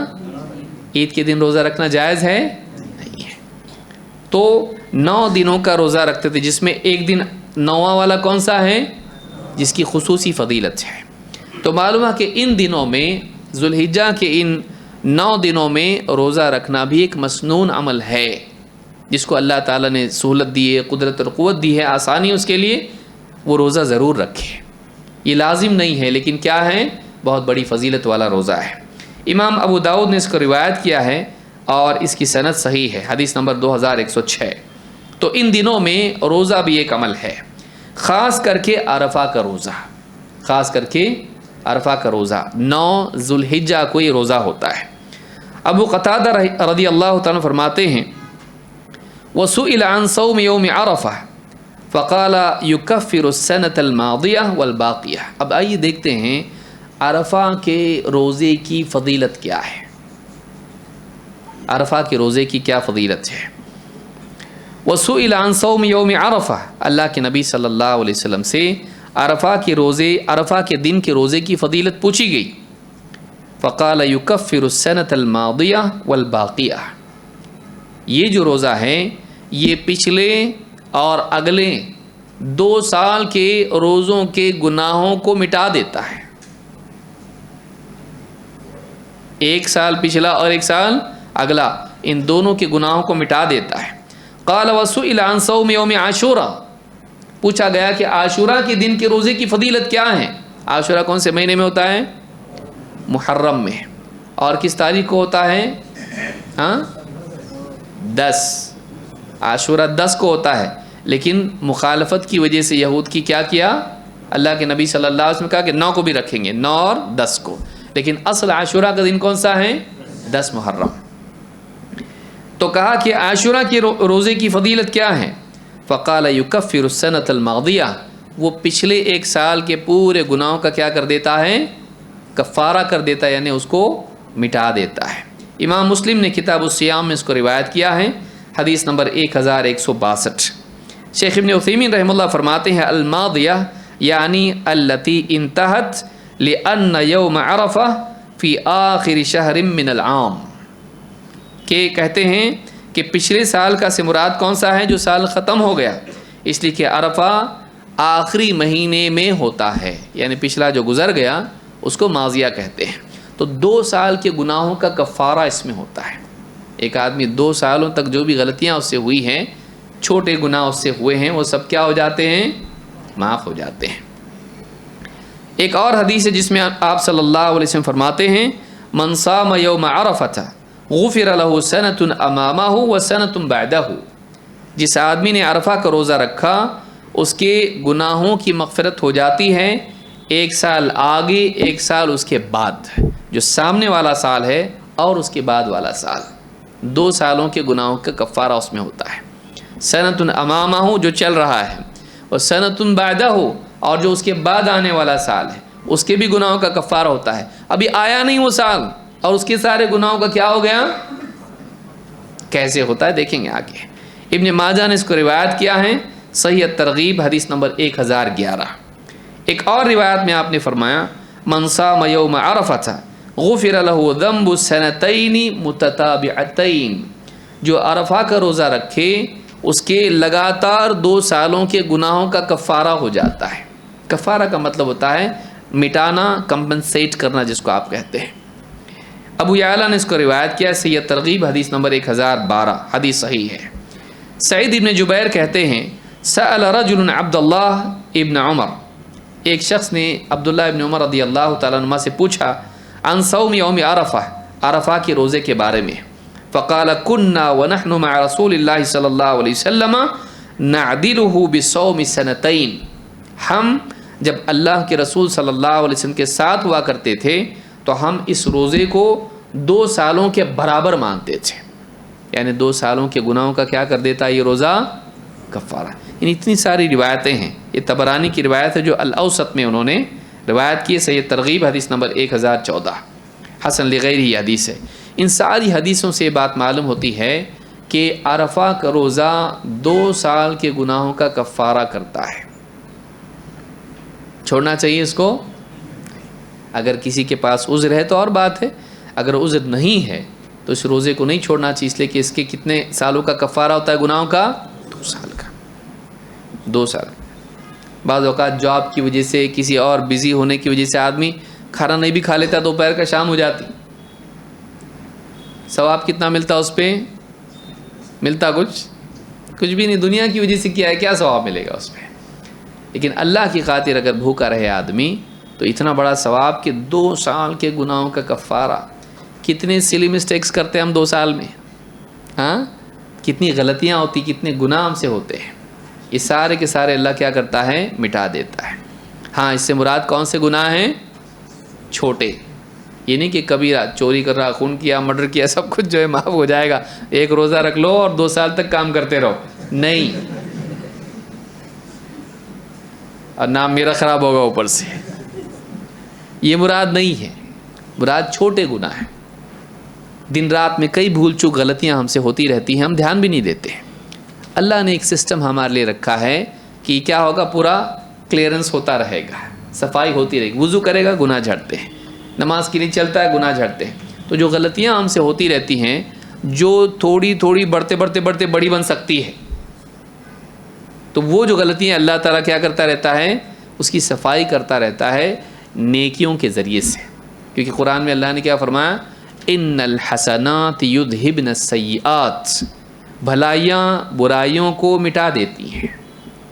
عید کے دن روزہ رکھنا جائز ہے؟ نہیں ہے۔ تو 9 دنوں کا روزہ رکھتے تھے، جس میں ایک دن 9واں والا کون سا ہے؟ جس کی خصوصی فضیلت ہے۔ تو معلوم ہے کہ ان دنوں میں، ذوالحجہ کے ان 9 دنوں میں روزہ رکھنا بھی ایک مسنون عمل ہے، جس کو اللہ تعالیٰ نے سہولت دی ہے، قدرت اور قوت دی ہے، آسانی اس کے لیے، وہ روزہ ضرور رکھے۔ یہ لازم نہیں ہے، لیکن کیا ہے؟ بہت بڑی فضیلت والا روزہ ہے۔ امام ابو داؤد نے اس کو روایت کیا ہے اور اس کی سند صحیح ہے، حدیث نمبر 2106۔ تو ان دنوں میں روزہ بھی ایک عمل ہے، خاص کر کے عرفہ کا روزہ، خاص کر کے عرفہ کا روزہ 9 ذوالحجہ کو یہ روزہ ہوتا ہے۔ ابو قتادہ رضی اللہ تعالیٰ فرماتے ہیں وَسُئِلَ عَنْ صَوْمِ يَوْمِ عَرَفَةٍ فَقَالَ يُكَفِّرُ السَّنَةَ الْمَاضِيَةَ وَالْبَاقِيَةَ۔ اب آئیے دیکھتے ہیں عرفہ کے روزے کی فضیلت کیا ہے، عرفہ کے روزے کی کیا فضیلت ہے۔ وَسُئِلَ عَنْ صَوْمِ يَوْمِ عَرَفَةٍ، اللہ کے نبی صلی اللہ علیہ وسلم سے عرفہ کے روزے، عرفہ کے دن کے روزے کی فضیلت پوچھی گئی۔ فقال يكفر السنة الماضية والباقية، یہ جو روزہ ہے یہ پچھلے اور اگلے 2 سال کے روزوں کے گناہوں کو مٹا دیتا ہے۔ 1 سال پچھلا اور 1 سال اگلا، ان دونوں کے گناہوں کو مٹا دیتا ہے۔ قال وسئل عن صوم یوم عاشورہ، پوچھا گیا کہ عاشورہ کے دن کے روزے کی فضیلت کیا ہے؟ عاشورہ کون سے مہینے میں ہوتا ہے؟ محرم میں۔ اور کس تاریخ کو ہوتا ہے؟ 10۔ عاشورہ 10 کو ہوتا ہے، لیکن مخالفت کی وجہ سے یہود کی کیا کیا؟ اللہ کے نبی صلی اللہ علیہ وسلم نے کہا کہ 9 کو بھی رکھیں گے، 9 اور 10 کو، لیکن اصل عاشورہ کا دن کون سا ہے؟ 10 محرم۔ تو کہا کہ عاشورہ کے روزے کی فضیلت کیا ہے؟ فقال یکفر السنۃ الماضیہ، وہ پچھلے ایک سال کے پورے گناہوں کا کیا کر دیتا ہے؟ کفارہ کر دیتا ہے، یعنی اس کو مٹا دیتا ہے۔ امام مسلم نے کتاب الصیام میں اس کو روایت کیا ہے، حدیث نمبر 1162۔ شیخ ابن عثیمین رحمہ اللہ فرماتے ہیں الماضیہ یعنی التی انتہت لأن یوم عرفہ فی آخر شہر من العام، کہ کہتے ہیں کہ پچھلے سال کا سے مراد کون سا ہے؟ جو سال ختم ہو گیا، اس لیے کہ عرفہ آخری مہینے میں ہوتا ہے، یعنی پچھلا جو گزر گیا اس کو ماضیہ کہتے ہیں۔ تو 2 سال کے گناہوں کا کفارہ اس میں ہوتا ہے۔ ایک آدمی 2 سالوں تک جو بھی غلطیاں اس سے ہوئی ہیں، چھوٹے گناہ اس سے ہوئے ہیں، وہ سب کیا ہو جاتے ہیں؟ معاف ہو جاتے ہیں۔ ایک اور حدیث ہے جس میں آپ صلی اللہ علیہ وسلم فرماتے ہیں من صام یوم عرفۃ غفر له سنۃ امامہ وسنۃ بعدہ، جس آدمی نے عرفہ کا روزہ رکھا اس کے گناہوں کی مغفرت ہو جاتی ہے، 1 سال آگے 1 سال اس کے بعد، جو سامنے والا سال ہے اور اس کے بعد والا سال، 2 سالوں کے گناہوں کا کفارہ اس میں ہوتا ہے۔ سنۃ امامہ جو چل رہا ہے، اور سنۃ بعدہ اور جو اس کے بعد آنے والا سال ہے، اس کے بھی گناہوں کا کفارہ ہوتا ہے۔ ابھی آیا نہیں وہ سال اور اس کے سارے گناہوں کا کیا ہو گیا؟ کیسے ہوتا ہے دیکھیں گے آگے۔ ابن ماجہ نے اس کو روایت کیا ہے، صحیح الترغیب حدیث نمبر 1011۔ ایک اور روایت میں آپ نے فرمایا من صام یوم عرفۃ غفر له ذنب السنتین متتابعتین، جو عرفہ کا روزہ رکھے اس کے لگاتار 2 سالوں کے گناہوں کا کفارہ ہو جاتا ہے۔ کفارہ کا مطلب ہوتا ہے مٹانا، کمپنسیٹ کرنا جس کو آپ کہتے ہیں۔ ابو یعلا نے اس کو روایت کیا، سید ترغیب حدیث نمبر 1012، حدیث صحیح ہے۔ سعید ابن جبیر کہتے ہیں سأل رجل عبد اللہ ابن عمر، ایک شخص نے عبداللہ ابن عمر رضی اللہ تعالیٰ عنہ سے پوچھا عن صوم یوم عرفہ، عرفہ کے روزے کے بارے میں۔ فقال كنا ونحن مع رسول اللہ صلی اللہ علیہ وسلم نعدلہ بصوم سنتین، ہم جب اللہ کے رسول صلی اللہ علیہ وسلم کے ساتھ ہوا کرتے تھے تو ہم اس روزے کو 2 سالوں کے برابر مانتے تھے، یعنی 2 سالوں کے گناہوں کا کیا کر دیتا ہے یہ روزہ؟ کفارہ۔ یعنی اتنی ساری روایتیں ہیں، یہ طبرانی کی روایت ہے جو الاوسط میں انہوں نے روایت کی، صحیح ترغیب حدیث نمبر 1014، حسن لغیرہ حدیث ہے۔ ان ساری حدیثوں سے بات معلوم ہوتی ہے کہ عرفہ کا روزہ 2 سال کے گناہوں کا کفارہ کرتا ہے۔ چھوڑنا چاہیے اس کو؟ اگر کسی کے پاس عذر ہے تو اور بات ہے، اگر عذر نہیں ہے تو اس روزے کو نہیں چھوڑنا چاہیے، اس لیے کہ اس کے کتنے سالوں کا کفارہ ہوتا ہے گناہوں کا؟ 2 سال کا، 2 سال۔ بعض اوقات جاب کی وجہ سے، کسی اور بزی ہونے کی وجہ سے آدمی کھانا نہیں بھی کھا لیتا، دوپہر کا شام ہو جاتی، ثواب کتنا ملتا اس پہ؟ ملتا کچھ بھی نہیں، دنیا کی وجہ سے کیا ہے، کیا ثواب ملے گا اس پہ؟ لیکن اللہ کی خاطر اگر بھوکا رہے آدمی تو اتنا بڑا ثواب کہ 2 سال کے گناہوں کا کفارہ۔ کتنے سلی مسٹیکس کرتے ہیں ہم 2 سال میں، کتنی غلطیاں ہوتی، کتنے گناہ ہم سے ہوتے ہیں، یہ سارے کے سارے اللہ کیا کرتا ہے؟ مٹا دیتا ہے۔ ہاں، اس سے مراد کون سے گناہ ہیں؟ چھوٹے، یہ نہیں کہ کبیرہ، چوری کر رہا، خون کیا، مرڈر کیا، سب کچھ جو ہے معاف ہو جائے گا، ایک روزہ رکھ لو اور 2 سال تک کام کرتے رہو، نہیں، اور نام میرا خراب ہوگا اوپر سے، یہ مراد نہیں ہے۔ مراد چھوٹے گناہ ہیں، دن رات میں کئی بھول چوک غلطیاں ہم سے ہوتی رہتی ہیں، ہم دھیان بھی نہیں دیتے۔ اللہ نے ایک سسٹم ہمارے لیے رکھا ہے کہ کیا ہوگا، پورا کلیئرنس ہوتا رہے گا، صفائی ہوتی رہے گی، وضو کرے گا گناہ جھڑتے ہیں، نماز کے لیے چلتا ہے گناہ جھڑتے ہیں۔ تو جو غلطیاں ہم سے ہوتی رہتی ہیں، جو تھوڑی تھوڑی بڑھتے بڑی بن سکتی ہے، تو وہ جو غلطیاں اللہ تعالیٰ کیا کرتا رہتا ہے، اس کی صفائی کرتا رہتا ہے نیکیوں کے ذریعے سے، کیونکہ قرآن میں اللہ نے کیا فرمایا، ان الحسنات یذہبن السیئات، بھلائیاں برائیوں کو مٹا دیتی ہیں.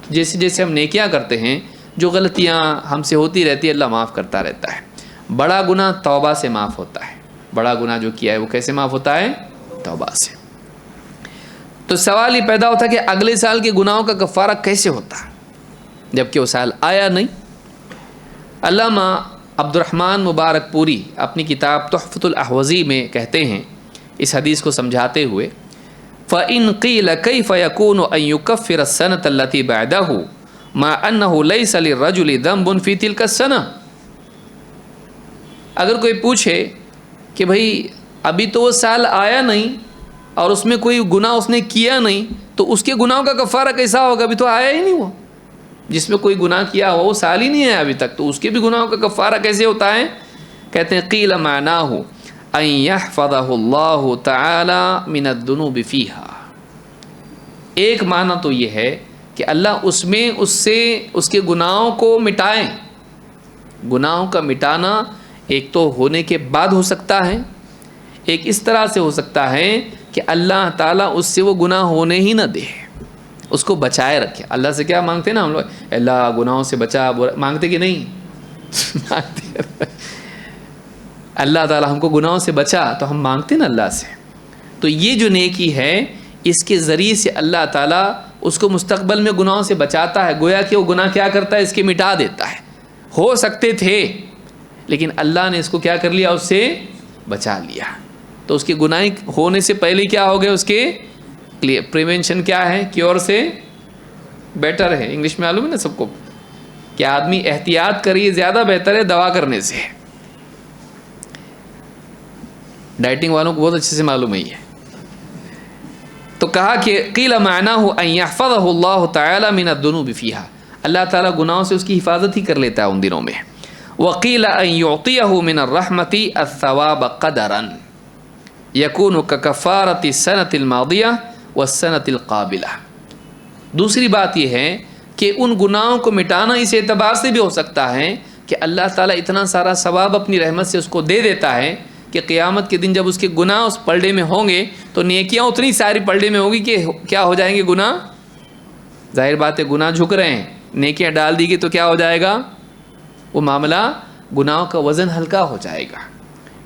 جیسے جیسے ہم نیکیاں کرتے ہیں، جو غلطیاں ہم سے ہوتی رہتی ہے اللہ معاف کرتا رہتا ہے. بڑا گناہ توبہ سے معاف ہوتا ہے. بڑا گناہ جو کیا ہے وہ کیسے معاف ہوتا ہے؟ توبہ سے. تو سوال یہ پیدا ہوتا ہے کہ اگلے سال کے گناہوں کا کفارہ کیسے ہوتا ہے جبکہ وہ سال آیا نہیں. علامہ عبد الرحمن مبارک پوری اپنی کتاب تحفۃ الاحوذی میں کہتے ہیں اس حدیث کو سمجھاتے ہوئے، فَإِنْ قِيلَ كَيْفَ يَكُونُ أَنْ يُكَفِّرَ السَّنَةَ الَّتِي بَعْدَهُ مَعَ أَنَّهُ لَيْسَ لِلرَّجُلِ ذَنْبٌ فِي تِلْكَ السَّنَةِ. اگر کوئی پوچھے کہ بھئی ابھی تو وہ سال آیا نہیں اور اس میں کوئی گناہ اس نے کیا نہیں، تو اس کے گناہوں کا کفارہ کیسا ہوگا؟ ابھی تو آیا ہی نہیں وہ. جس میں کوئی گناہ کیا ہو وہ سال ہی نہیں ہے ابھی تک، تو اس کے بھی گناہوں کا کفارہ کیسے ہوتا ہے؟ کہتے ہیں قیل معناہ ان یحفظہ اللہ تعالی من الذنوب فیہا. ایک معنی تو یہ ہے کہ اللہ اس میں اس سے اس کے گناہوں کو مٹائیں. گناہوں کا مٹانا ایک تو ہونے کے بعد ہو سکتا ہے، ایک اس طرح سے ہو سکتا ہے کہ اللہ تعالیٰ اس سے وہ گناہ ہونے ہی نہ دے، اس کو بچائے رکھے. اللہ سے کیا مانگتے ہیں نا ہم لوگ، اللہ گناہوں سے بچا، مانگتے کہ نہیں؟ مانگتے. اللہ تعالیٰ ہم کو گناہوں سے بچا تو ہم مانگتے نا اللہ سے. تو یہ جو نیکی ہے اس کے ذریعے سے اللہ تعالیٰ اس کو مستقبل میں گناہوں سے بچاتا ہے. گویا کہ وہ گناہ کیا کرتا ہے؟ اس کے مٹا دیتا ہے. ہو سکتے تھے لیکن اللہ نے اس کو کیا کر لیا؟ اس سے بچا لیا. تو اس کے گناہ ہونے سے پہلے کیا ہو گئے؟ اس کے پریونشن کیا ہے؟ کیور سے بیٹر ہے. انگلش میں معلوم ہے نا سب کو کہ آدمی احتیاط کریے زیادہ بہتر ہے دوا کرنے سے. ڈائٹنگ والوں کو بہت اچھے سے معلوم ہے یہ. تو کہا کہ قیل معناہ ان یحفظہ اللہ تعالی من الذنوب فیہا، اللہ تعالیٰ گناہوں سے اس کی حفاظت ہی کر لیتا ہے ان دنوں میں. وقیل ان یعطیہ من الرحمۃ الثواب قدرا یکون ککفارۃ السنۃ الماضیہ والسنۃ القابلہ. دوسری بات یہ ہے کہ ان گناہوں کو مٹانا اس اعتبار سے بھی ہو سکتا ہے کہ اللہ تعالیٰ اتنا سارا ثواب اپنی رحمت سے اس کو دے دیتا ہے کہ قیامت کے دن جب اس کے گناہ اس پلڑے میں ہوں گے تو نیکیاں اتنی ساری پلڑے میں ہوگی کہ کیا ہو جائیں گے؟ گناہ. ظاہر بات ہے گناہ جھک رہے ہیں، نیکیاں ڈال دی گئی تو کیا ہو جائے گا؟ وہ معاملہ گناہوں کا وزن ہلکا ہو جائے گا.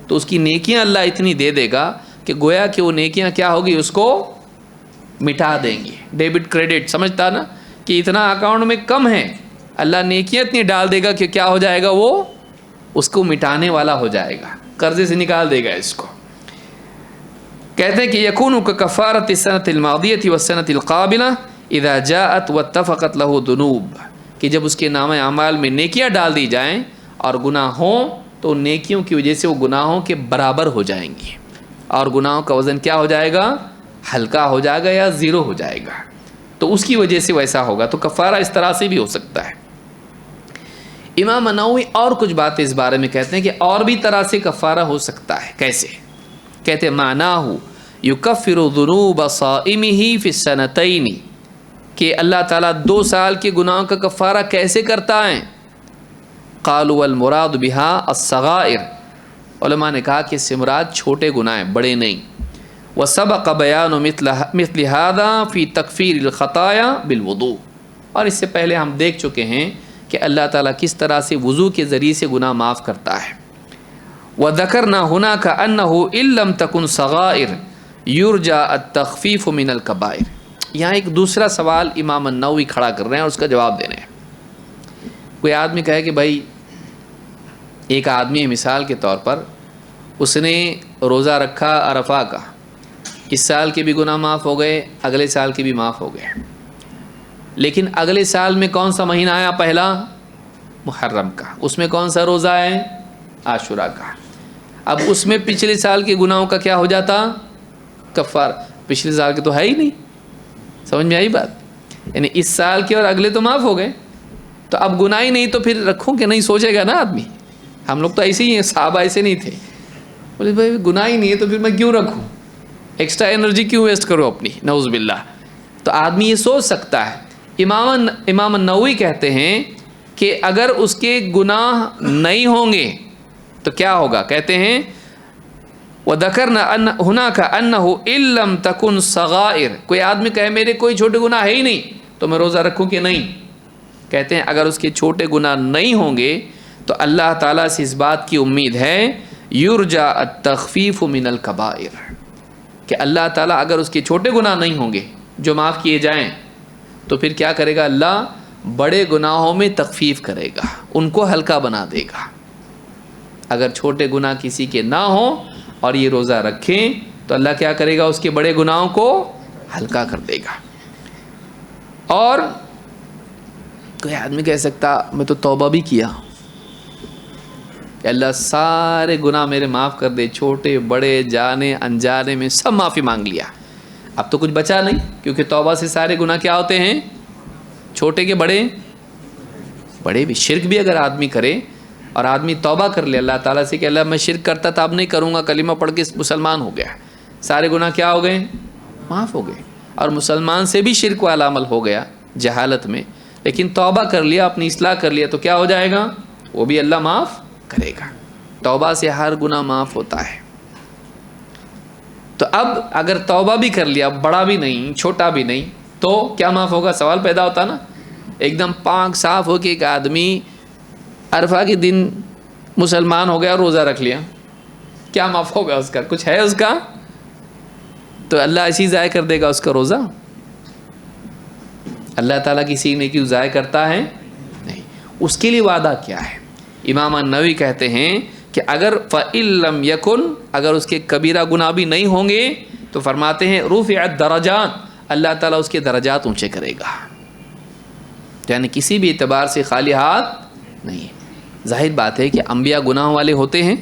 تو اس کی نیکیاں اللہ اتنی دے دے گا کہ گویا کہ وہ نیکیاں کیا ہوگی؟ اس کو مٹا دیں گی. ڈیبٹ کریڈٹ سمجھتا نا کہ اتنا اکاؤنٹ میں کم ہے، اللہ نیکیاں اتنی ڈال دے گا کہ کیا ہو جائے گا؟ وہ اس کو مٹانے والا ہو جائے گا، قرضے سے نکال دے گا اس کو. کہتے ہیں کہ یکون کفارۃ السنۃ الماضیۃ والسنۃ القابلہ اذا جاءت واتفقت له ذنوب، کہ جب اس کے نامہ اعمال میں نیکیاں ڈال دی جائیں اور گناہ ہوں تو نیکیوں کی وجہ سے وہ گناہوں کے برابر ہو جائیں گی اور گناہوں کا وزن کیا ہو جائے گا؟ ہلکا ہو جائے گا یا زیرو ہو جائے گا. تو اس کی وجہ سے ویسا ہوگا. تو کفارہ اس طرح سے بھی ہو سکتا ہے. امام نووی اور کچھ باتیں اس بارے میں کہتے ہیں کہ اور بھی طرح سے کفارہ ہو سکتا ہے. کیسے؟ کہتے ہیں معناہ یکفر ذنوب صائمہ فی السنتین، کہ اللہ تعالیٰ 2 سال کے گناہوں کا کفارہ کیسے کرتا ہے؟ قالوا والمراد بها الصغائر، علماء نے کہا کہ اس سے مراد چھوٹے گناہ ہیں، بڑے نہیں. وسبق بیان مثل هذا فی تکفیر الخطایا بالوضوء، اور اس سے پہلے ہم دیکھ چکے ہیں کہ اللہ تعالیٰ کس طرح سے وضو کے ذریعے سے گناہ معاف کرتا ہے. وذکرنا هناك انه ان لم تكن صغائر یرجى التخفیف من الکبائر. یہاں ایک دوسرا سوال امام النووی کھڑا کر رہے ہیں اور اس کا جواب دے رہے ہیں. کوئی آدمی کہے کہ بھائی ایک آدمی مثال کے طور پر اس نے روزہ رکھا عرفہ کا، اس سال کے بھی گناہ معاف ہو گئے، اگلے سال کے بھی معاف ہو گئے، لیکن اگلے سال میں کون سا مہینہ آیا؟ پہلا محرم کا. اس میں کون سا روزہ ہے؟ عاشورہ کا. اب اس میں پچھلے سال کے گناہوں کا کیا ہو جاتا؟ کفار. پچھلے سال کے تو ہے ہی نہیں. سمجھ میں آئی بات؟ یعنی اس سال کے اور اگلے تو معاف ہو گئے، تو اب گناہ ہی نہیں تو پھر رکھوں کہ نہیں؟ سوچے گا نا آدمی. ہم لوگ تو ایسے ہی ہیں، صحابہ ایسے نہیں تھے. بولے بھائی گناہ ہی نہیں ہے تو پھر میں کیوں رکھوں؟ ایکسٹرا انرجی کیوں ویسٹ کروں اپنی؟ نعوذ باللہ. تو آدمی یہ سوچ سکتا ہے. امام النووی کہتے ہیں کہ اگر اس کے گناہ نہیں ہوں گے تو کیا ہوگا؟ کہتے ہیں وذکرنا ان هناك انه ان لم تكن صغائر، کوئی آدمی کہے میرے کوئی چھوٹے گناہ ہے ہی نہیں تو میں روزہ رکھوں کہ نہیں، کہتے ہیں اگر اس کے چھوٹے گناہ نہیں ہوں گے تو اللہ تعالیٰ سے اس بات کی امید ہے یرجا التخفیف من الکبائر، کہ اللہ تعالیٰ اگر اس کے چھوٹے گناہ نہیں ہوں گے جو معاف کیے جائیں تو پھر کیا کرے گا، اللہ بڑے گناہوں میں تخفیف کرے گا، ان کو ہلکا بنا دے گا۔ اگر چھوٹے گناہ کسی کے نہ ہوں اور یہ روزہ رکھیں تو اللہ کیا کرے گا، اس کے بڑے گناہوں کو ہلکا کر دے گا۔ اور کوئی آدمی کہہ سکتا میں تو توبہ بھی کیا، کہ اللہ سارے گناہ میرے معاف کر دے، چھوٹے بڑے جانے انجانے میں سب معافی مانگ لیا، اب تو کچھ بچا نہیں، کیونکہ توبہ سے سارے گناہ کیا ہوتے ہیں، چھوٹے کے بڑے، بڑے بھی۔ شرک بھی اگر آدمی کرے اور آدمی توبہ کر لے اللہ تعالیٰ سے کہ اللہ میں شرک کرتا تھا اب نہیں کروں گا، کلمہ پڑھ کے مسلمان ہو گیا، سارے گناہ کیا ہو گئے، معاف ہو گئے، اور مسلمان سے بھی شرک والا عمل ہو گیا جہالت میں، لیکن توبہ کر لیا، اپنی اصلاح کر لیا تو کیا ہو جائے گا، وہ بھی اللہ معاف کرے گا۔ توبہ سے ہر گناہ معاف ہوتا ہے۔ تو اب اگر توبہ بھی کر لیا، بڑا بھی نہیں چھوٹا بھی نہیں، تو کیا معاف ہوگا، سوال پیدا ہوتا نا، ایک دم پاک صاف ہو کے ایک آدمی عرفہ کے دن مسلمان ہو گیا اور روزہ رکھ لیا، کیا معاف ہوگا اس کا، کچھ ہے اس کا، تو اللہ ایسی ضائع کر دے گا اس کا روزہ؟ اللہ تعالیٰ کسی نے کیوں ضائع کرتا ہے؟ نہیں، اس کے لیے وعدہ کیا ہے؟ امام النووی کہتے ہیں کہ اگر فَإِن لَمْ يَكُنْ، اگر اس کے کبیرہ گناہ بھی نہیں ہوں گے تو فرماتے ہیں رُفِعَتْ درجات، اللہ تعالیٰ اس کے درجات اونچے کرے گا، یعنی کسی بھی اعتبار سے خالی ہاتھ نہیں ہے۔ ظاہر بات ہے کہ انبیاء گناہ والے ہوتے ہیں،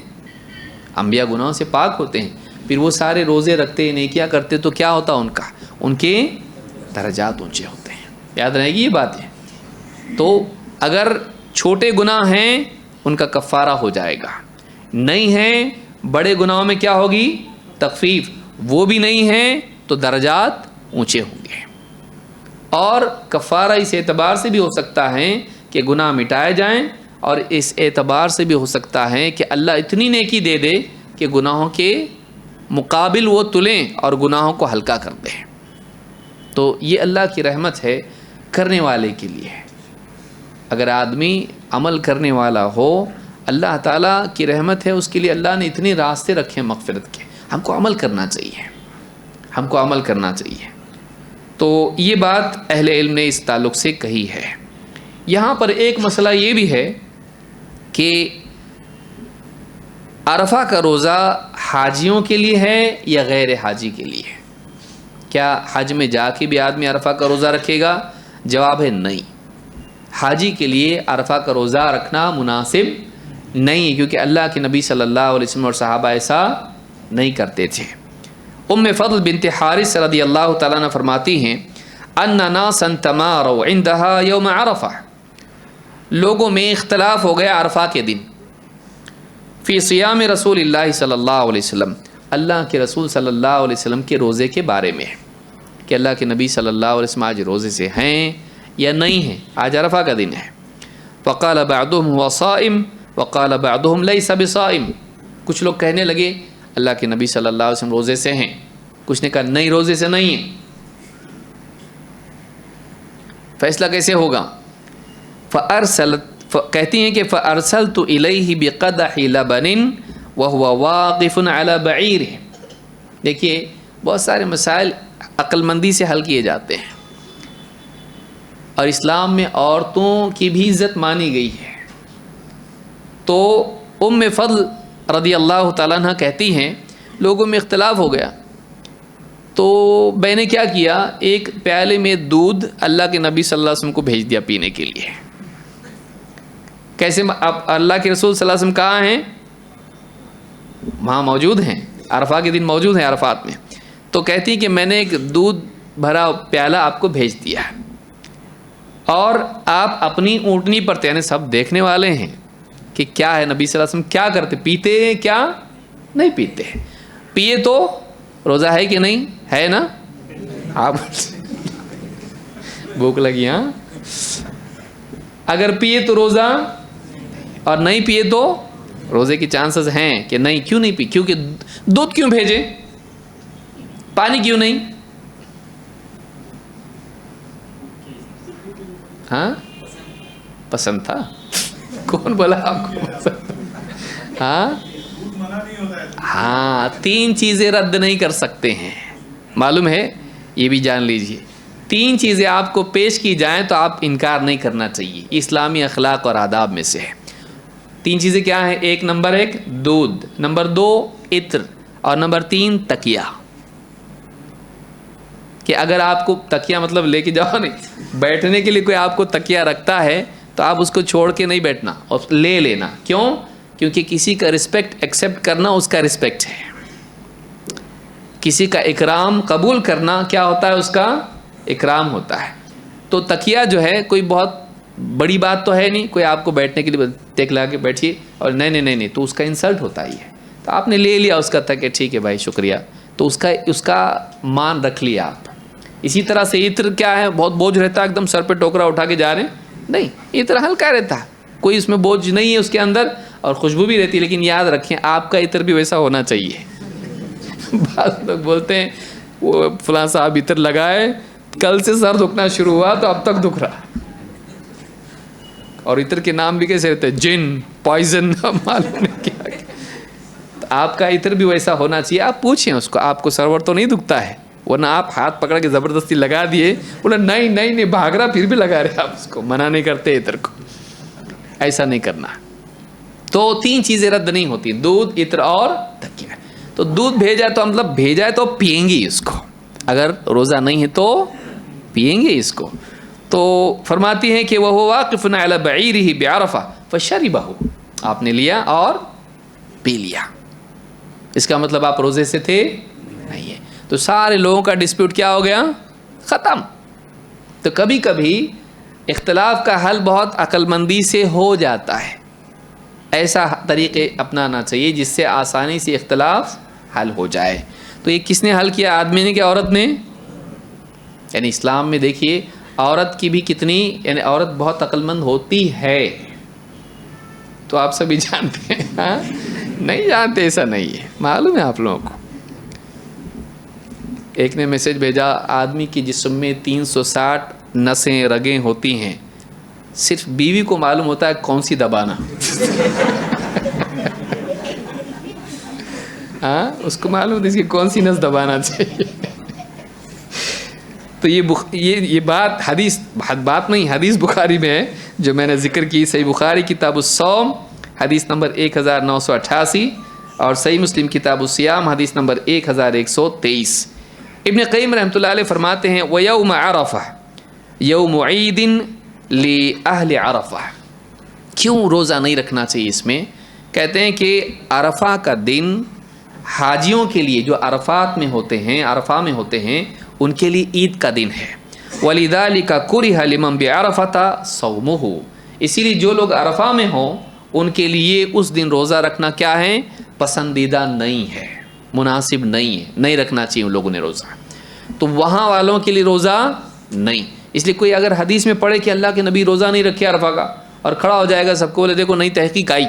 انبیاء گناہوں سے پاک ہوتے ہیں، پھر وہ سارے روزے رکھتے نیکیاں کرتے تو کیا ہوتا ان کا، ان کے درجات اونچے ہوتے ہیں، یاد رہے گی یہ باتیں۔ تو اگر چھوٹے گناہ ہیں ان کا کفارہ ہو جائے گا، نہیں ہیں بڑے گناہوں میں کیا ہوگی، تخفیف، وہ بھی نہیں ہیں تو درجات اونچے ہوں گے۔ اور کفارہ اس اعتبار سے بھی ہو سکتا ہے کہ گناہ مٹائے جائیں، اور اس اعتبار سے بھی ہو سکتا ہے کہ اللہ اتنی نیکی دے دے کہ گناہوں کے مقابل وہ تلیں اور گناہوں کو ہلکا کر دیں۔ تو یہ اللہ کی رحمت ہے کرنے والے کے لیے۔ اگر آدمی عمل کرنے والا ہو، اللہ تعالیٰ کی رحمت ہے، اس کے لیے اللہ نے اتنے راستے رکھے ہیں مغفرت کے، ہم کو عمل کرنا چاہیے، ہم کو عمل کرنا چاہیے۔ تو یہ بات اہل علم نے اس تعلق سے کہی ہے۔ یہاں پر ایک مسئلہ یہ بھی ہے کہ عرفہ کا روزہ حاجیوں کے لیے ہے یا غیر حاجی کے لیے ہے؟ کیا حج میں جا کے بھی آدمی عرفہ کا روزہ رکھے گا؟ جواب ہے نہیں، حاجی کے لیے عرفہ کا روزہ رکھنا مناسب نہیں ہے، کیونکہ اللہ کے نبی صلی اللہ علیہ وسلم اور صحابہ ایسا نہیں کرتے تھے۔ فضل بنت حارث رضی اللہ تعالیٰ عنہ فرماتی ہیں ان ناسا تماروا عندها یوم عرفہ، لوگوں میں اختلاف ہو گیا عرفہ کے دن، فی صیام رسول اللہ صلی اللہ علیہ وسلم، اللہ کے رسول صلی اللہ علیہ وسلم کے روزے کے بارے میں، کہ اللہ کے نبی صلی اللہ علیہ وسلم آج روزے سے ہیں یا نہیں ہیں، آج عرفہ کا دن ہے۔ فقال بعضهم هو صائم وقال بعضهم ليس بصائم، کچھ لوگ کہنے لگے اللہ کے نبی صلی اللہ علیہ وسلم روزے سے ہیں، کچھ نے کہا نہیں روزے سے نہیں ہیں، فیصلہ کیسے ہوگا؟ کہتی ہیں کہ فَأَرْسَلْتُ إِلَيْهِ بِقَدَحِ لَبَنٍ وَهُوَ وَاقِفٌ عَلَى بَعِيرِهِ۔ دیکھیے بہت سارے مسائل عقل مندی سے حل کیے جاتے ہیں، اور اسلام میں عورتوں کی بھی عزت مانی گئی ہے۔ تو فضل رضی اللہ تعالیٰ عنہ کہتی ہیں لوگوں میں اختلاف ہو گیا، تو میں نے کیا کیا، ایک پیالے میں دودھ اللہ کے نبی صلی اللہ علیہ وسلم کو بھیج دیا پینے کے لیے۔ کیسے؟ اب اللہ کے رسول صلی اللہ علیہ وسلم کہاں ہیں؟ وہاں موجود ہیں، عرفہ کے دن موجود ہیں عرفات میں۔ تو کہتی کہ میں نے ایک دودھ بھرا پیالہ آپ کو بھیج دیا، اور آپ اپنی اونٹنی پر، یعنی سب دیکھنے والے ہیں کہ کیا ہے نبی صلی اللہ علیہ وسلم کیا کرتے، پیتے ہیں کیا نہیں پیتے، پیے تو روزہ ہے کہ نہیں ہے نا؟ آپ بھوک لگی ہاں، اگر پیے تو روزہ، اور نہیں پیے تو روزے کی چانسز ہیں کہ نہیں. کیوں نہیں پی؟ کیونکہ دودھ کیوں بھیجے؟ پانی کیوں نہیں؟ ہاں پسند تھا. کون بولا آپ کو پسند؟ ہاں ہاں 3 چیزیں رد نہیں کر سکتے ہیں، معلوم ہے؟ یہ بھی جان لیجئے. 3 چیزیں آپ کو پیش کی جائیں تو آپ انکار نہیں کرنا چاہیے. اسلامی اخلاق اور آداب میں سے ہے. 3 چیزیں کیا ہیں؟ نمبر 1 دودھ، نمبر 2 عطر، اور نمبر 3 تکیہ. کہ اگر آپ کو تکیہ مطلب لے کے جاؤ نہیں، بیٹھنے کے لیے کوئی آپ کو تکیہ رکھتا ہے تو آپ اس کو چھوڑ کے نہیں بیٹھنا اور لے لینا. کیوں؟ کیونکہ کسی کا رسپیکٹ ایکسیپٹ کرنا اس کا رسپیکٹ ہے. کسی کا اکرام قبول کرنا کیا ہوتا ہے؟ اس کا اکرام ہوتا ہے. تو تکیہ جو ہے کوئی بہت بڑی بات تو ہے نہیں، کوئی آپ کو بیٹھنے کے لیے ٹیک لا کے بیٹھیے اور نہیں تو اس کا انسلٹ ہوتا ہی ہے. تو آپ نے لے لیا اس کا تکیہ، ٹھیک ہے بھائی شکریہ، تو اس کا مان رکھ لیا آپ. اسی طرح سے عطر کیا ہے؟ بہت بوجھ رہتا ہے، ایک دم سر پہ ٹوکرا اٹھا کے جا رہے ہیں، نہیں، عطر ہلکا رہتا ہے، کوئی اس میں بوجھ نہیں ہے اس کے اندر، اور خوشبو بھی رہتی ہے. لیکن یاد رکھیں آپ کا عطر بھی ویسا ہونا چاہیے. بعض لوگ بولتے ہیں وہ فلاں صاحب عطر لگائے، کل سے سر دکھنا شروع ہوا تو اب تک دکھ رہا. اور عطر کے نام بھی کیسے رہتے ہیں؟ جن، پوائزن، معلوم نہیں کیا. آپ کا عطر بھی ویسا ہونا چاہیے. آپ پوچھیں اس کو، آپ کو سرور تو نہیں دکھتا ہے؟ ورنہ آپ ہاتھ پکڑ کے زبردستی لگا دیے، بولا نہیں بھاگ رہا، پھر بھی لگا رہے. آپ اس کو منع نہیں کرتے عطر کو. ایسا نہیں کرنا. تو 3 چیزیں رد نہیں ہوتی، دودھ، عطر اور تکیہ. تو دودھ بھیجا تو مطلب بھیجا ہے تو پئیں گے اس کو، اگر روزہ نہیں ہے تو پئیں گے اس کو. تو فرماتی ہیں کہ وہ واقف علی بعیرہ بعرفہ فشربہ، آپ نے لیا اور پی لیا. اس کا مطلب آپ روزے سے تھے نہیں ہے. تو سارے لوگوں کا ڈسپیوٹ کیا ہو گیا؟ ختم. تو کبھی کبھی اختلاف کا حل بہت عقل مندی سے ہو جاتا ہے. ایسا طریقے اپنانا چاہیے جس سے آسانی سے اختلاف حل ہو جائے. تو یہ کس نے حل کیا؟ آدمی نے کہ عورت نے؟ یعنی اسلام میں دیکھیے عورت کی بھی کتنی، یعنی عورت بہت عقل مند ہوتی ہے. تو آپ سبھی جانتے ہیں؟ ہاں نہیں جانتے؟ ایسا نہیں ہے، معلوم ہے آپ لوگوں کو. ایک نے میسج بھیجا، آدمی کی جسم میں 360 نسیں رگیں ہوتی ہیں، صرف بیوی کو معلوم ہوتا ہے کون سی دبانا. ہاں اس کو معلوم ہوتا ہے اس کی کون سی نس دبانا چاہیے. تو یہ بات حدیث بخاری میں ہے جو میں نے ذکر کی. صحیح بخاری کتاب الصوم حدیث نمبر 1988 اور صحیح مسلم کتاب الصیام حدیث نمبر 1123. ابن قیم رحمۃ اللہ علیہ فرماتے ہیں وَيَوْمَ عَرَفَةٍ یوم عید لأہل عرفہ. کیوں روزہ نہیں رکھنا چاہیے اس میں؟ کہتے ہیں کہ عرفہ کا دن حاجیوں کے لیے جو عرفات میں ہوتے ہیں، عرفہ میں ہوتے ہیں، ان کے لیے عید کا دن ہے. وَلِذَلِكَ كُرِهَ لِمَنْ بِعَرَفَةَ صَوْمُهُ، اسی لیے جو لوگ عرفہ میں ہوں ان کے لیے اس دن روزہ رکھنا کیا ہے؟ پسندیدہ نہیں ہے، مناسب نہیں ہے، نہیں رکھنا چاہیے ان لوگوں نے روزہ. تو وہاں والوں کے لیے روزہ نہیں. اس لیے کوئی اگر حدیث میں پڑھے کہ اللہ کے نبی روزہ نہیں رکھے عرفہ کا اور کھڑا ہو جائے گا سب کو، بولے دیکھو نئی تحقیق آئی.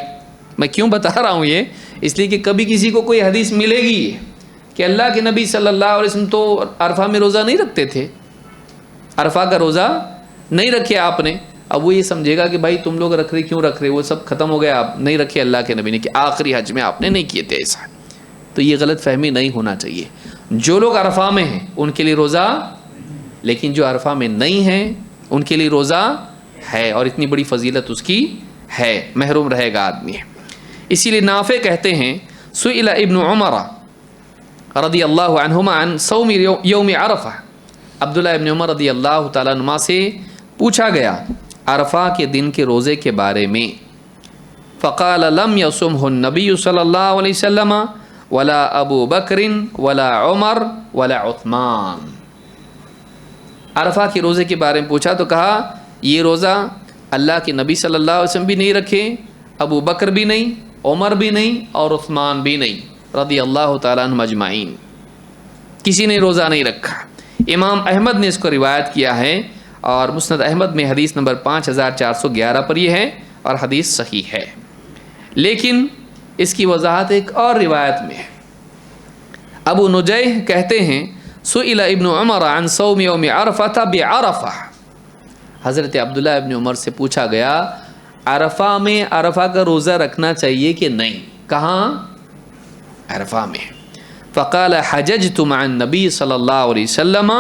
میں کیوں بتا رہا ہوں یہ؟ اس لیے کہ کبھی کسی کو کوئی حدیث ملے گی کہ اللہ کے نبی صلی اللہ علیہ وسلم تو عرفہ میں روزہ نہیں رکھتے تھے، عرفہ کا روزہ نہیں رکھے آپ نے. اب وہ یہ سمجھے گا کہ بھائی تم لوگ رکھ رہے، کیوں رکھ رہے؟ وہ سب ختم ہو گیا، آپ نہیں رکھے اللہ کے نبی نے کہ آخری حج میں آپ نے نہیں کیے تھے ایسا. تو یہ غلط فہمی نہیں ہونا چاہیے. جو لوگ عرفہ میں ہیں ان کے لیے روزہ، لیکن جو عرفہ میں نہیں ہیں ان کے لیے روزہ ہے، اور اتنی بڑی فضیلت اس کی ہے، محروم رہے گا آدمی. اسی لیے نافع کہتے ہیں سئل ابن عمر رضی اللہ عنہما عن صوم یوم عرفہ، عبداللہ ابن عمر رضی اللہ تعالیٰ عنہما سے پوچھا گیا عرفہ کے دن کے روزے کے بارے میں. فقال لم یصمہ النبی صلی اللہ علیہ وسلم ولا ابو بکر ولا عمر ولا عثمان. عرفہ کے روزے کے بارے میں پوچھا تو کہا یہ روزہ اللہ کے نبی صلی اللہ علیہ وسلم بھی نہیں رکھے، ابو بکر بھی نہیں، عمر بھی نہیں، اور عثمان بھی نہیں رضی اللہ تعالیٰ عنہم اجمعین. کسی نے روزہ نہیں رکھا. امام احمد نے اس کو روایت کیا ہے، اور مسند احمد میں حدیث نمبر 5411 پر یہ ہے، اور حدیث صحیح ہے. لیکن اس کی وضاحت ایک اور روایت میں ہے. ابو نجیح کہتے ہیں سئل ابن عمر عن صوم یوم عرفہ بعرفہ، حضرت عبداللہ ابن عمر سے پوچھا گیا عرفہ میں عرفہ کا روزہ رکھنا چاہیے کہ نہیں. کہاں؟ عرفہ میں. فقال حججت مع النبی صلی اللہ علیہ وسلم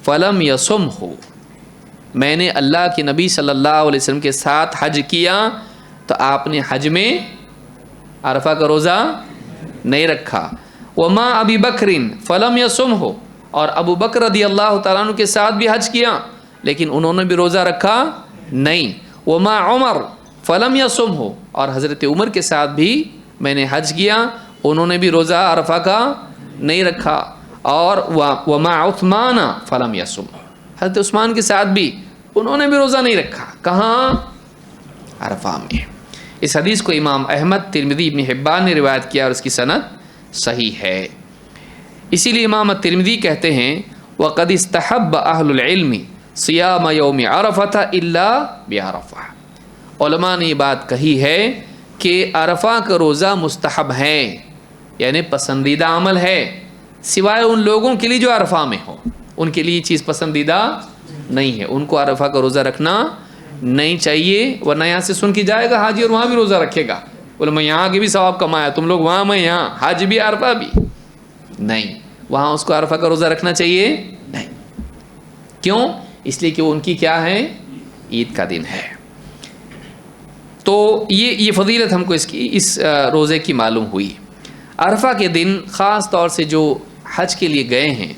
فلم یصمہ، میں نے اللہ کے نبی صلی اللہ علیہ وسلم کے ساتھ حج کیا تو آپ نے حج میں عرفہ کا روزہ نہیں رکھا. وما ابی بکر فلم یصمہ، اور ابو بکر رضی اللہ تعالیٰ عنہ کے ساتھ بھی حج کیا لیکن انہوں نے بھی روزہ رکھا نہیں. وما عمر فلم یصمہ، اور حضرت عمر کے ساتھ بھی میں نے حج کیا انہوں نے بھی روزہ عرفہ کا نہیں رکھا. اور وما عثمان فلم یصمہ، حضرت عثمان کے ساتھ بھی انہوں نے بھی روزہ نہیں رکھا. کہاں؟ عرفہ میں. اس حدیث کو امام احمد، ترمذی، ابن حبان نے روایت کیا اور اس کی سند صحیح ہے. اسی لیے امام ترمذی کہتے ہیں وقد استحب اہل العلم صیام یوم عرفہ الا بعرفہ، علماء نے یہ بات کہی ہے کہ عرفہ کا روزہ مستحب ہے، یعنی پسندیدہ عمل ہے، سوائے ان لوگوں کے لیے جو عرفہ میں ہو، ان کے لیے یہ چیز پسندیدہ نہیں ہے، ان کو عرفہ کا روزہ رکھنا نہیں چاہیے. ورنہ یہاں سے سن کے جائے گا حاجی اور وہاں بھی روزہ رکھے گا، بولے میں یہاں کے بھی ثواب کمایا، تم لوگ وہاں میں یہاں، حج بھی عرفہ بھی نہیں. وہاں اس کو عرفہ کا روزہ رکھنا چاہیے نہیں. کیوں؟ اس لیے کہ وہ ان کی کیا ہے؟ عید کا دن ہے. تو یہ فضیلت ہم کو اس روزے کی معلوم ہوئی. عرفہ کے دن خاص طور سے جو حج کے لیے گئے ہیں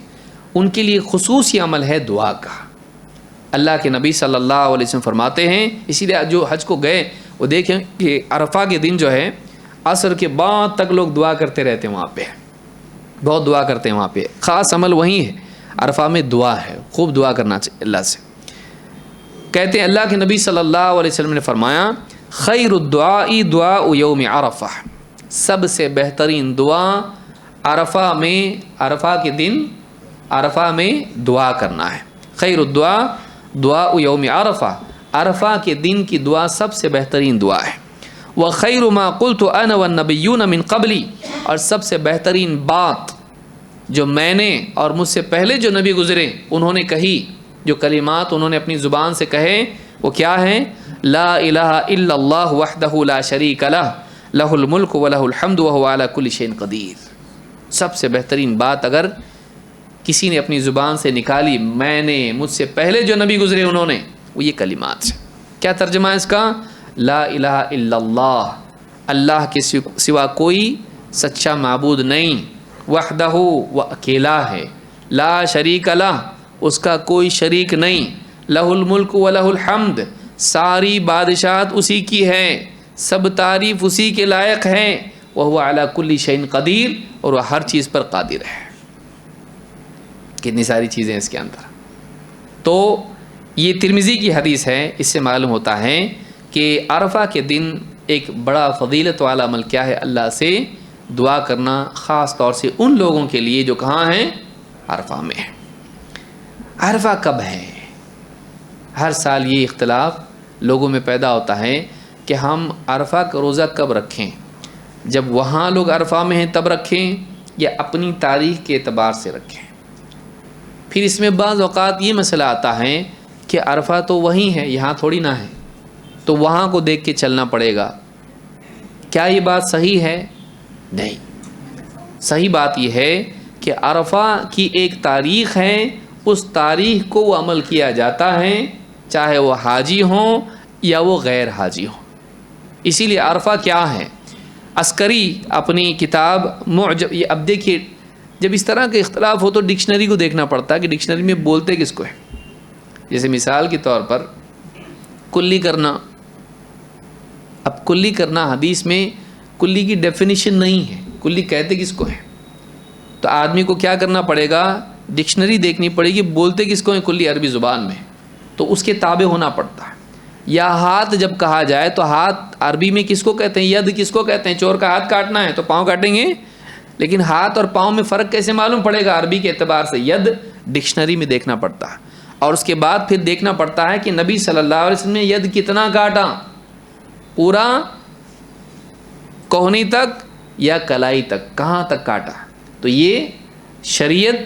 ان کے لیے خصوصی عمل ہے دعا کا. اللہ کے نبی صلی اللہ علیہ وسلم فرماتے ہیں، اسی لیے جو حج کو گئے وہ دیکھیں کہ عرفہ کے دن جو ہے عصر کے بعد تک لوگ دعا کرتے رہتے ہیں، وہاں پہ بہت دعا کرتے ہیں. وہاں پہ خاص عمل وہی ہے، عرفہ میں دعا ہے، خوب دعا کرنا چاہیے اللہ سے. کہتے ہیں اللہ کے نبی صلی اللہ علیہ وسلم نے فرمایا خیر الدعاء دعاء یوم عرفہ، سب سے بہترین دعا عرفہ میں، عرفہ کے دن عرفہ میں دعا کرنا ہے. خیر الدعاء دعاء یوم عرفہ، عرفہ کے دن کی دعا سب سے بہترین دعا ہے. وخیر ما قلت انا والنبیون من قبلی، اور سب سے بہترین بات جو میں نے اور مجھ سے پہلے جو نبی گزرے انہوں نے کہی، جو کلمات انہوں نے اپنی زبان سے کہے وہ کیا ہیں؟ لا الہ الا اللہ وحدہ لا شریک لہ لہ الملک ولہ الحمد وہو علی کل شیء قدیر. سب سے بہترین بات اگر کسی نے اپنی زبان سے نکالی، میں نے، مجھ سے پہلے جو نبی گزرے انہوں نے، وہ یہ کلمات. کیا ترجمہ ہے اس کا؟ لا الہ الا اللہ، اللہ کے سوا کوئی سچا معبود نہیں، وحدہ وہ اکیلا ہے، لا شریک لہ اس کا کوئی شریک نہیں، لہ الملک ولہ الحمد ساری بادشاہت اسی کی ہے، سب تعریف اسی کے لائق ہیں، وہو علی کل شیء قدیر اور وہ ہر چیز پر قادر ہے. کتنی ساری چیزیں اس کے اندر. تو یہ ترمذی کی حدیث ہے، اس سے معلوم ہوتا ہے کہ عرفہ کے دن ایک بڑا فضیلت والا عمل کیا ہے؟ اللہ سے دعا کرنا، خاص طور سے ان لوگوں کے لیے جو کہاں ہیں؟ عرفہ میں. عرفہ کب ہے؟ ہر سال یہ اختلاف لوگوں میں پیدا ہوتا ہے کہ ہم عرفہ کا روزہ کب رکھیں، جب وہاں لوگ عرفہ میں ہیں تب رکھیں یا اپنی تاریخ کے اعتبار سے رکھیں. پھر اس میں بعض اوقات یہ مسئلہ آتا ہے کہ عرفہ تو وہیں ہے، یہاں تھوڑی نہ ہے، تو وہاں کو دیکھ کے چلنا پڑے گا. کیا یہ بات صحیح ہے؟ نہیں. صحیح بات یہ ہے کہ عرفہ کی ایک تاریخ ہے، اس تاریخ کو وہ عمل کیا جاتا ہے، چاہے وہ حاجی ہوں یا وہ غیر حاجی ہوں. اسی لیے عرفہ کیا ہے؟ عسکری اپنی کتاب معجم، یہ اب دیکھیے جب اس طرح کے اختلاف ہو تو ڈکشنری کو دیکھنا پڑتا ہے کہ ڈکشنری میں بولتے کس کو ہے. جیسے مثال کے طور پر کلی کرنا، اب کلی کرنا حدیث میں کلی کی ڈیفینیشن نہیں ہے، کلی کہتے کس کو ہے. تو آدمی کو کیا کرنا پڑے گا؟ ڈکشنری دیکھنی پڑے گی، بولتے کس کو ہیں کلی عربی زبان میں، تو اس کے تابع ہونا پڑتا ہے. یا ہاتھ جب کہا جائے تو ہاتھ عربی میں کس کو کہتے ہیں؟ ید کس کو کہتے ہیں؟ چور کا ہاتھ کاٹنا ہے تو پاؤں کاٹیں گے، لیکن ہاتھ اور پاؤں میں فرق کیسے معلوم پڑے گا عربی کے اعتبار سے؟ ید ڈکشنری میں دیکھنا پڑتا ہے. اور اس کے بعد پھر دیکھنا پڑتا ہے کہ نبی صلی اللہ علیہ وسلم نے ید کتنا کاٹا، پورا کوہنی تک یا کلائی تک، کہاں تک کاٹا. تو یہ شریعت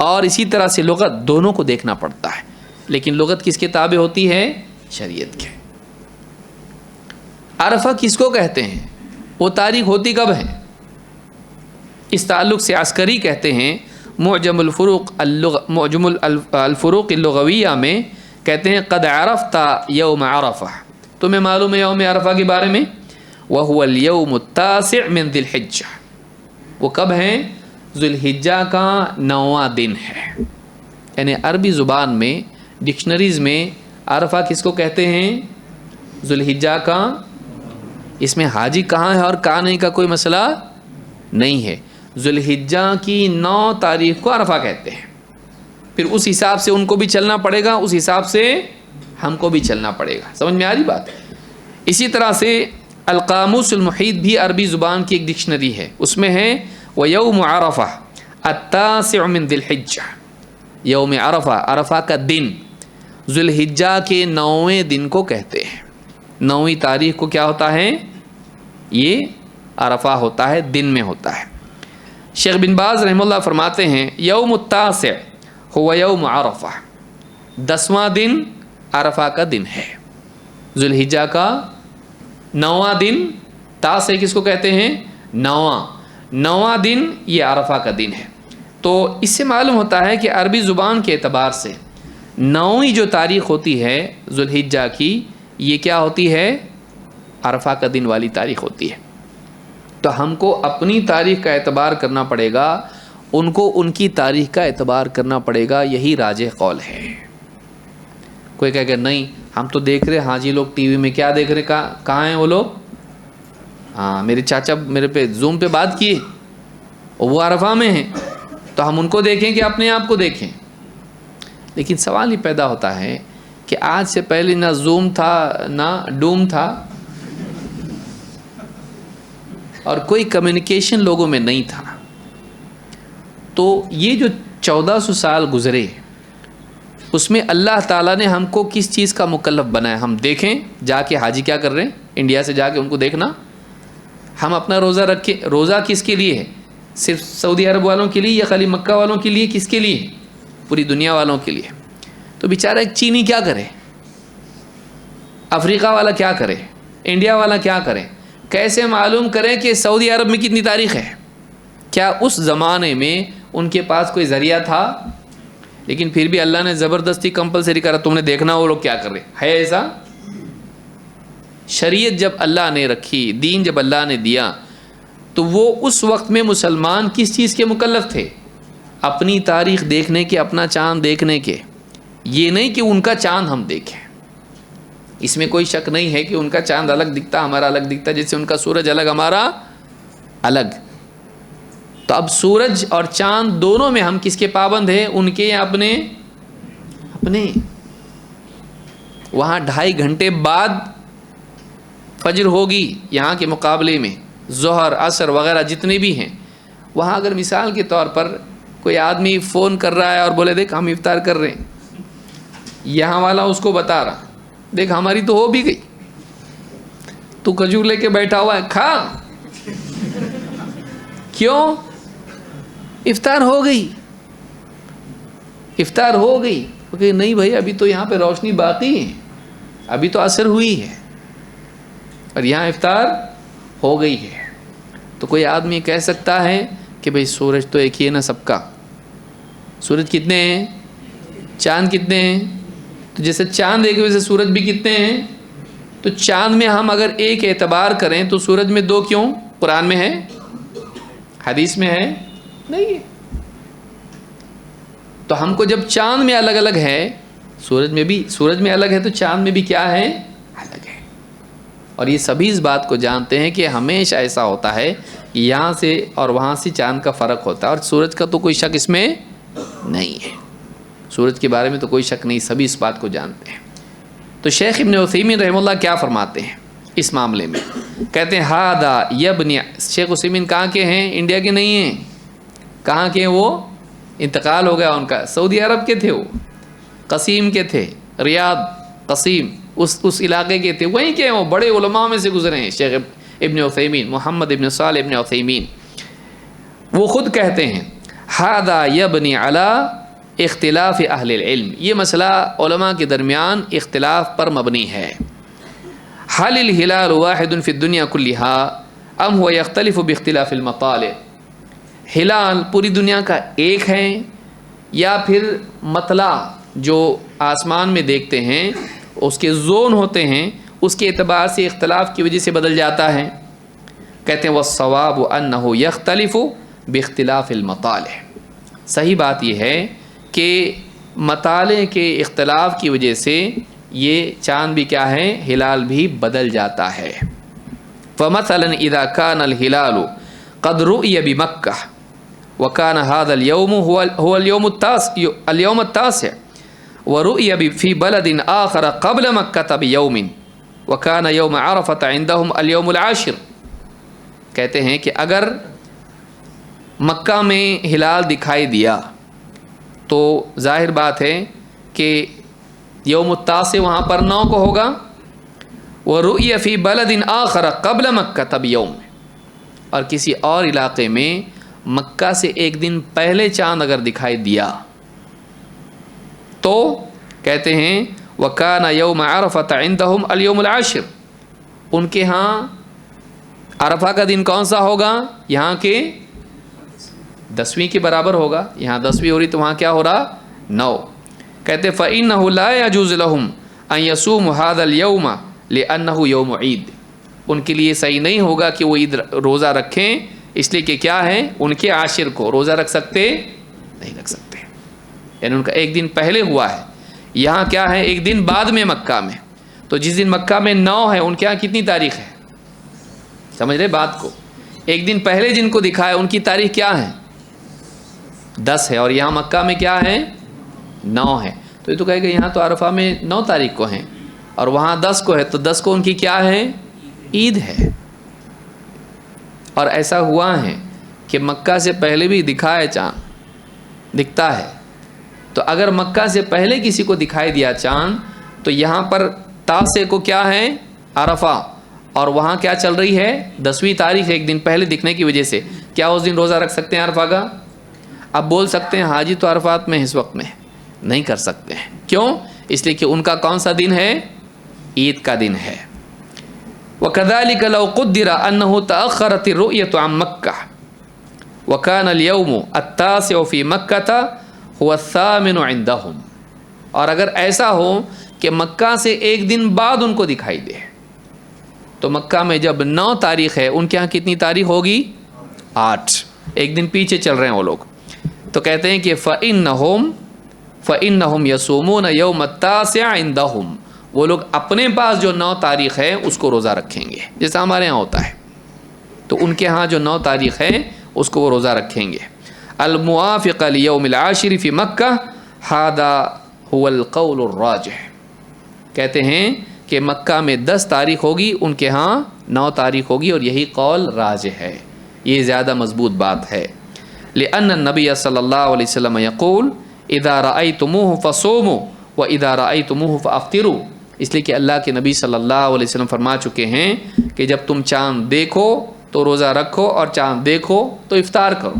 اور اسی طرح سے لغت دونوں کو دیکھنا پڑتا ہے، لیکن لغت کس کے تابع ہوتی ہے؟ شریعت کے. عرفہ کس کو کہتے ہیں؟ وہ تاریخ ہوتی کب ہے؟ اس تعلق سے عسکری کہتے ہیں معجم الفروق اللغویہ میں کہتے ہیں قد عرفت یوم عرفہ، تمہیں معلوم ہے یوم عرفہ کے بارے میں؟ وَهُوَ الْيَوْمُ التَّاسِعُ مِنْ ذِي الْحِجَّةِ، وہ کب ہیں؟ ذو الحجہ کا 9واں دن ہے. یعنی عربی زبان میں ڈکشنریز میں عرفہ کس کو کہتے ہیں؟ ذو الحجہ کا. اس میں حاجی کہاں ہے اور کہاں نہیں کا کوئی مسئلہ نہیں ہے. ذو الحجہ کی 9 تاریخ کو عرفہ کہتے ہیں. پھر اس حساب سے ان کو بھی چلنا پڑے گا، اس حساب سے ہم کو بھی چلنا پڑے گا. سمجھ میں آ رہی بات؟ اسی طرح سے القاموس المحیط بھی عربی زبان کی ایک ڈکشنری ہے، اس میں ہے وَيَوْمُ عَرَفَةِ التَّاسِعُ مِنْ ذِي الْحِجَّةِ، یوم عرفہ، عرفہ کا دن ذو الحجہ کے 9ویں دن کو کہتے ہیں. 9ویں تاریخ کو کیا ہوتا ہے؟ یہ عرفہ ہوتا ہے، دن میں ہوتا ہے. شیخ بن باز رحمہ اللہ فرماتے ہیں یوم التاسع هو یوم عرفہ، 10واں دن عرفہ کا دن ہے. ذو الحجہ کا 9واں دن، تاسع کس کو کہتے ہیں؟ 9واں دن یہ عرفہ کا دن ہے. تو اس سے معلوم ہوتا ہے کہ عربی زبان کے اعتبار سے 9ویں جو تاریخ ہوتی ہے ذو الحجہ کی، یہ کیا ہوتی ہے؟ عرفہ کا دن والی تاریخ ہوتی ہے. تو ہم کو اپنی تاریخ کا اعتبار کرنا پڑے گا، ان کو ان کی تاریخ کا اعتبار کرنا پڑے گا. یہی راجح قول ہے. کوئی کہے کہ نہیں ہم تو دیکھ رہے حاجی لوگ ٹی وی میں، کیا دیکھ رہے؟ کہاں ہیں وہ لوگ؟ ہاں میرے چاچا میرے پہ زوم پہ بات کیے، وہ عرفہ میں ہیں، تو ہم ان کو دیکھیں کہ اپنے آپ کو دیکھیں. لیکن سوال یہ پیدا ہوتا ہے کہ آج سے پہلے نہ زوم تھا نہ ڈوم تھا، اور کوئی کمیونیکیشن لوگوں میں نہیں تھا. تو یہ جو 1400 سال گزرے، اس میں اللہ تعالیٰ نے ہم کو کس چیز کا مکلف بنایا؟ ہم دیکھیں جا کے حاجی کیا کر رہے ہیں، انڈیا سے جا کے ان کو دیکھنا. ہم اپنا روزہ رکھیں. روزہ کس کے لیے ہے؟ صرف سعودی عرب والوں کے لیے یا خالی مکہ والوں کے لیے؟ کس کے لیے؟ پوری دنیا والوں کے لیے. تو بیچارہ ایک چینی کیا کرے، افریقہ والا کیا کرے، انڈیا والا کیا کرے؟ کیسے معلوم کریں کہ سعودی عرب میں کتنی تاریخ ہے؟ کیا اس زمانے میں ان کے پاس کوئی ذریعہ تھا؟ لیکن پھر بھی اللہ نے زبردستی کمپلسری کرا، تم نے دیکھنا وہ لوگ کیا کر رہے ہے. ایسا شریعت جب اللہ نے رکھی، دین جب اللہ نے دیا، تو وہ اس وقت میں مسلمان کس چیز کے مکلف تھے؟ اپنی تاریخ دیکھنے کے، اپنا چاند دیکھنے کے. یہ نہیں کہ ان کا چاند ہم دیکھیں. اس میں کوئی شک نہیں ہے کہ ان کا چاند الگ دکھتا، ہمارا الگ دکھتا، جیسے ان کا سورج الگ ہمارا الگ. تو اب سورج اور چاند دونوں میں ہم کس کے پابند ہیں؟ ان کے یا اپنے؟ وہاں 2.5 گھنٹے بعد فجر ہوگی یہاں کے مقابلے میں، ظہر عصر وغیرہ جتنے بھی ہیں. وہاں اگر مثال کے طور پر کوئی آدمی فون کر رہا ہے اور بولے دیکھ ہم افطار کر رہے ہیں، یہاں والا اس کو بتا رہا دیکھ ہماری تو ہو بھی گئی، تو کھجور لے کے بیٹھا ہوا ہے، کھا. کیوں؟ افطار ہو گئی. کہ نہیں بھائی ابھی تو یہاں پہ روشنی باقی ہے، ابھی تو عصر ہوئی ہے اور یہاں افطار ہو گئی ہے. تو کوئی آدمی کہہ سکتا ہے کہ بھائی سورج تو ایک ہی ہے نا سب کا. سورج کتنے ہیں؟ چاند کتنے ہیں؟ تو جیسے چاند ایک ویسے سورج بھی کتنے ہیں؟ تو چاند میں ہم اگر ایک اعتبار کریں تو سورج میں 2 کیوں؟ قرآن میں ہے، حدیث میں ہے نہیں ہے. تو ہم کو جب چاند میں الگ الگ ہے، سورج میں الگ ہے، تو چاند میں بھی کیا ہے؟ الگ ہے. اور یہ سبھی اس بات کو جانتے ہیں کہ ہمیشہ ایسا ہوتا ہے کہ یہاں سے اور وہاں سے چاند کا فرق ہوتا ہے، اور سورج کا تو کوئی شک اس میں نہیں ہے. سورج کے بارے میں تو کوئی شک نہیں، سبھی اس بات کو جانتے ہیں. تو شیخ ابن عثیمین رحمہ اللہ کیا فرماتے ہیں اس معاملے میں؟ کہتے ہیں ہادا یبنی. شیخ عثیمین کہاں کے ہیں؟ انڈیا کے نہیں ہیں. کہاں کے ہیں وہ؟ انتقال ہو گیا ان کا، سعودی عرب کے تھے، وہ قصیم کے تھے، ریاض قصیم اس علاقے کے تھے، وہیں کے ہیں وہ. بڑے علماء میں سے گزرے ہیں شیخ ابن عثیمین، محمد ابن صالح ابن عثیمین، وہ خود کہتے ہیں ھذا یبنی علی اختلاف اہل العلم، یہ مسئلہ علماء کے درمیان اختلاف پر مبنی ہے. هل الہلال واحد فی الدنیا کلھا ام هو یختلف باختلاف المطالع، ہلال پوری دنیا کا ایک ہے یا پھر مطلع جو آسمان میں دیکھتے ہیں اس کے زون ہوتے ہیں اس کے اعتبار سے اختلاف کی وجہ سے بدل جاتا ہے. کہتے ہیں والصواب انہ یختلف باختلاف المطالع، صحیح بات یہ ہے کہ مطالع کے اختلاف کی وجہ سے یہ چاند بھی کیا ہے، ہلال بھی بدل جاتا ہے. فمثلا اذا كان الهلال قد رؤي بمكة وكان هذا اليوم هو اليوم التاسع ورؤي في بلد آخر قبل مكة بيوم وكان يوم عرفة عندهم اليوم العاشر. کہتے ہیں کہ اگر مکہ میں ہلال دکھائی دیا تو ظاہر بات ہے کہ یوم التاسع وہاں پر 9 کو ہوگا، وَرُؤْيَ فِي بَلَدٍ آخَرَ قَبْلَ مَكَّةَ بِيَوْمٍ، اور کسی اور علاقے میں مکہ سے ایک دن پہلے چاند اگر دکھائی دیا تو کہتے ہیں وَكَانَ يَوْمَ عَرَفَةَ عِنْدَهُمْ الْيَوْمُ الْعَاشِرُ، ان کے ہاں عرفہ کا دن کون سا ہوگا، یہاں کے 10ویں کے برابر ہوگا، یہاں 10ویں ہو رہی تو وہاں کیا ہو رہا 9. کہتے فَإِنَّهُ لَا يَجُوزُ لَهُمْ أَن يَصُومُوا هَذَا الْيَوْمَ لِأَنَّهُ يَوْمُ عِيدٍ، ان کے لیے صحیح نہیں ہوگا کہ وہ عید روزہ رکھیں، اس لیے کہ کیا ہے ان کے عاشر کو روزہ رکھ سکتے نہیں رکھ سکتے، یعنی ان کا ایک دن پہلے ہوا ہے، یہاں کیا ہے ایک دن بعد میں مکہ میں، تو جس دن مکہ میں 9 ہے ان کے یہاں کتنی تاریخ ہے، سمجھ رہے بات کو، ایک دن پہلے جن کو دکھایا ان کی تاریخ کیا ہے 10 ہے، اور یہاں مکہ میں کیا ہے 9 ہے، تو یہ تو کہے گا یہاں تو عرفہ میں 9 تاریخ کو ہیں اور وہاں 10 کو ہے، تو 10 کو ان کی کیا ہے عید ہے. اور ایسا ہوا ہے کہ مکہ سے پہلے بھی دکھایا چاند دکھتا ہے، تو اگر مکہ سے پہلے کسی کو دکھائی دیا چاند تو یہاں پر تاسع کو کیا ہے عرفہ، اور وہاں کیا چل رہی ہے 10ویں تاریخ، ایک دن پہلے دکھنے کی وجہ سے کیا اس دن روزہ رکھ سکتے ہیں عرفہ کا؟ اب بول سکتے ہیں حاجی تو عرفات میں اس وقت میں نہیں کر سکتے ہیں، کیوں؟ اس لیے کہ ان کا کون سا دن ہے عید کا دن ہے. وَكَذَلِكَ لَوْ قُدِّرَ أَنَّهُ تَأَخَّرَتِ الرُّؤْيَةُ عَن مَكَّةَ وَكَانَ الْيَوْمُ التَّاسِعُ فِي مَكَّةَ هُوَ الثَّامِنُ عِندَهُمْ، اور اگر ایسا ہو کہ مکہ سے ایک دن بعد ان کو دکھائی دے، تو مکہ میں جب 9 تاریخ ہے ان کے ہاں کتنی تاریخ ہوگی 8، ایک دن پیچھے چل رہے ہیں وہ لوگ، تو کہتے ہیں کہ فَإِنَّهُمْ يَصُومُونَ يَوْمَ التَّاسِعَ عِنْدَهُمْ، وہ لوگ اپنے پاس جو 9 تاریخ ہے اس کو روزہ رکھیں گے، جیسا ہمارے ہاں ہوتا ہے، تو ان کے ہاں جو 9 تاریخ ہے اس کو وہ روزہ رکھیں گے. الموافق لیوم العاشر فی مکہ ھذا هو القول الراجح، کہتے ہیں کہ مکہ میں 10 تاریخ ہوگی، ان کے ہاں 9 تاریخ ہوگی، اور یہی قول راجح ہے، یہ زیادہ مضبوط بات ہے. لأن النبی صلی اللہ علیہ وسلم یقول اذا رأیتموہ فصوموا واذا رأیتموہ فافطروا، اس لیے کہ اللہ کے نبی صلی اللہ علیہ وسلم فرما چکے ہیں کہ جب تم چاند دیکھو تو روزہ رکھو اور چاند دیکھو تو افطار کرو،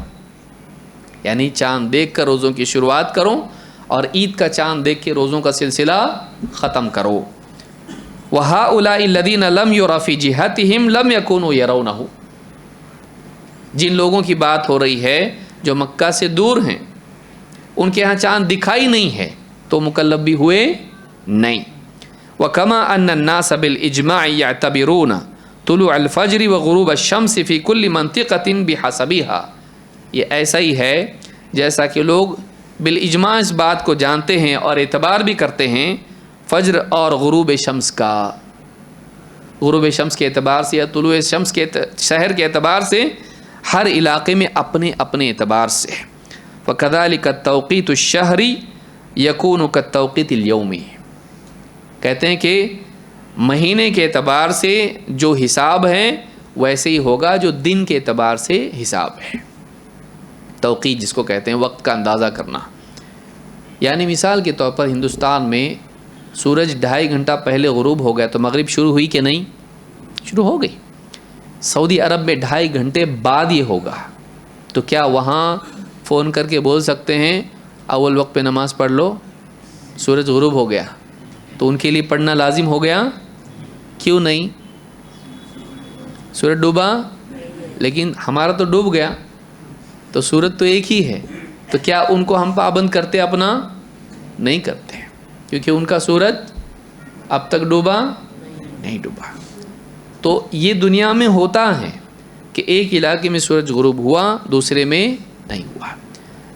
یعنی چاند دیکھ کر روزوں کی شروعات کرو اور عید کا چاند دیکھ کے روزوں کا سلسلہ ختم کرو. وَهَؤُلَاءِ الَّذِينَ لَمْ يُرَ فِي جِهَتِهِمْ لَمْ يَكُونُوا يَرَوْنَهُ، جن لوگوں کی بات ہو رہی ہے جو مکہ سے دور ہیں، ان کے ہاں چاند دکھائی نہیں ہے تو مکلف بھی ہوئے نہیں. وَكَمَا أَنَّ النَّاسَ بِالْإِجْمَاعِ يَعْتَبِرُونَ طُلُوعَ الْفَجْرِ وَغُرُوبَ الشَّمْسِ فِي كُلِّ مَنطِقَةٍ بِحَسَبِهَا، یہ ایسا ہی ہے جیسا کہ لوگ بالاجماع اس بات کو جانتے ہیں اور اعتبار بھی کرتے ہیں فجر اور غروب شمس کا، غروب شمس کے اعتبار سے یا طلوع شمس کے شہر کے اعتبار سے، ہر علاقے میں اپنے اپنے اعتبار سے. وَكَذَلِكَ التَّوْقِيتُ الشَّهْرِ يَكُونُ كَالتَّوْقِيتِ الْيَوْمِ، کہتے ہیں کہ مہینے کے اعتبار سے جو حساب ہے ویسے ہی ہوگا جو دن کے اعتبار سے حساب ہے. توقیت جس کو کہتے ہیں وقت کا اندازہ کرنا، یعنی مثال کے طور پر ہندوستان میں سورج 2.5 گھنٹہ پہلے غروب ہو گیا تو مغرب شروع ہوئی کہ نہیں؟ شروع ہو گئی. سعودی عرب میں 2.5 گھنٹے بعد یہ ہوگا، تو کیا وہاں فون کر کے بول سکتے ہیں اول وقت پہ نماز پڑھ لو، سورج غروب ہو گیا؟ تو ان کے لیے پڑھنا لازم ہو گیا؟ کیوں نہیں؟ سورج ڈوبا لیکن ہمارا تو ڈوب گیا، تو سورج تو ایک ہی ہے، تو کیا ان کو ہم پابند کرتے اپنا؟ نہیں کرتے، کیونکہ ان کا سورج اب تک ڈوبا نہیں ڈوبا۔ تو یہ دنیا میں ہوتا ہے کہ ایک علاقے میں سورج غروب ہوا، دوسرے میں نہیں ہوا،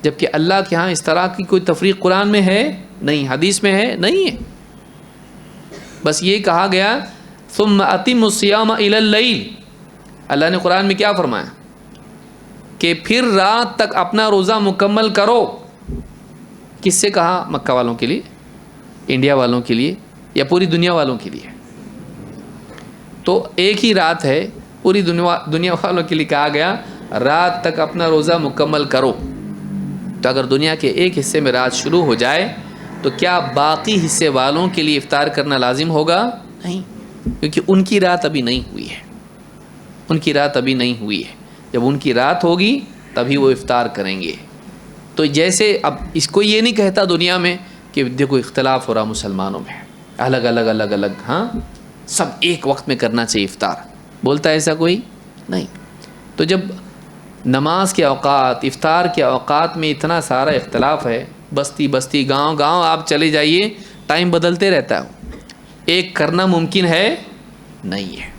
جبکہ اللہ کے ہاں اس طرح کی کوئی تفریق قرآن میں ہے نہیں، حدیث میں ہے نہیں ہے۔ بس یہ کہا گیا ثم اتموا الصیام الی اللیل، اللہ نے قرآن میں کیا فرمایا کہ پھر رات تک اپنا روزہ مکمل کرو۔ کس سے کہا؟ مکہ والوں کے لیے، انڈیا والوں کے لیے، یا پوری دنیا والوں کے لیے؟ تو ایک ہی رات ہے، پوری دنیا والوں کے لیے کہا گیا رات تک اپنا روزہ مکمل کرو۔ تو اگر دنیا کے ایک حصے میں رات شروع ہو جائے تو کیا باقی حصے والوں کے لیے افطار کرنا لازم ہوگا؟ نہیں، کیونکہ ان کی رات ابھی نہیں ہوئی ہے، ان کی رات ابھی نہیں ہوئی ہے۔ جب ان کی رات ہوگی تبھی وہ افطار کریں گے۔ تو جیسے اب اس کو یہ نہیں کہتا دنیا میں کہ دیکھو اختلاف ہو رہا مسلمانوں میں، الگ الگ ہاں سب ایک وقت میں کرنا چاہیے افطار، بولتا ہے ایسا کوئی؟ نہیں۔ تو جب نماز کے اوقات، افطار کے اوقات میں اتنا سارا اختلاف ہے، بستی بستی، گاؤں گاؤں آپ چلے جائیے، ٹائم بدلتے رہتا ہے، ایک کرنا ممکن ہے نہیں ہے۔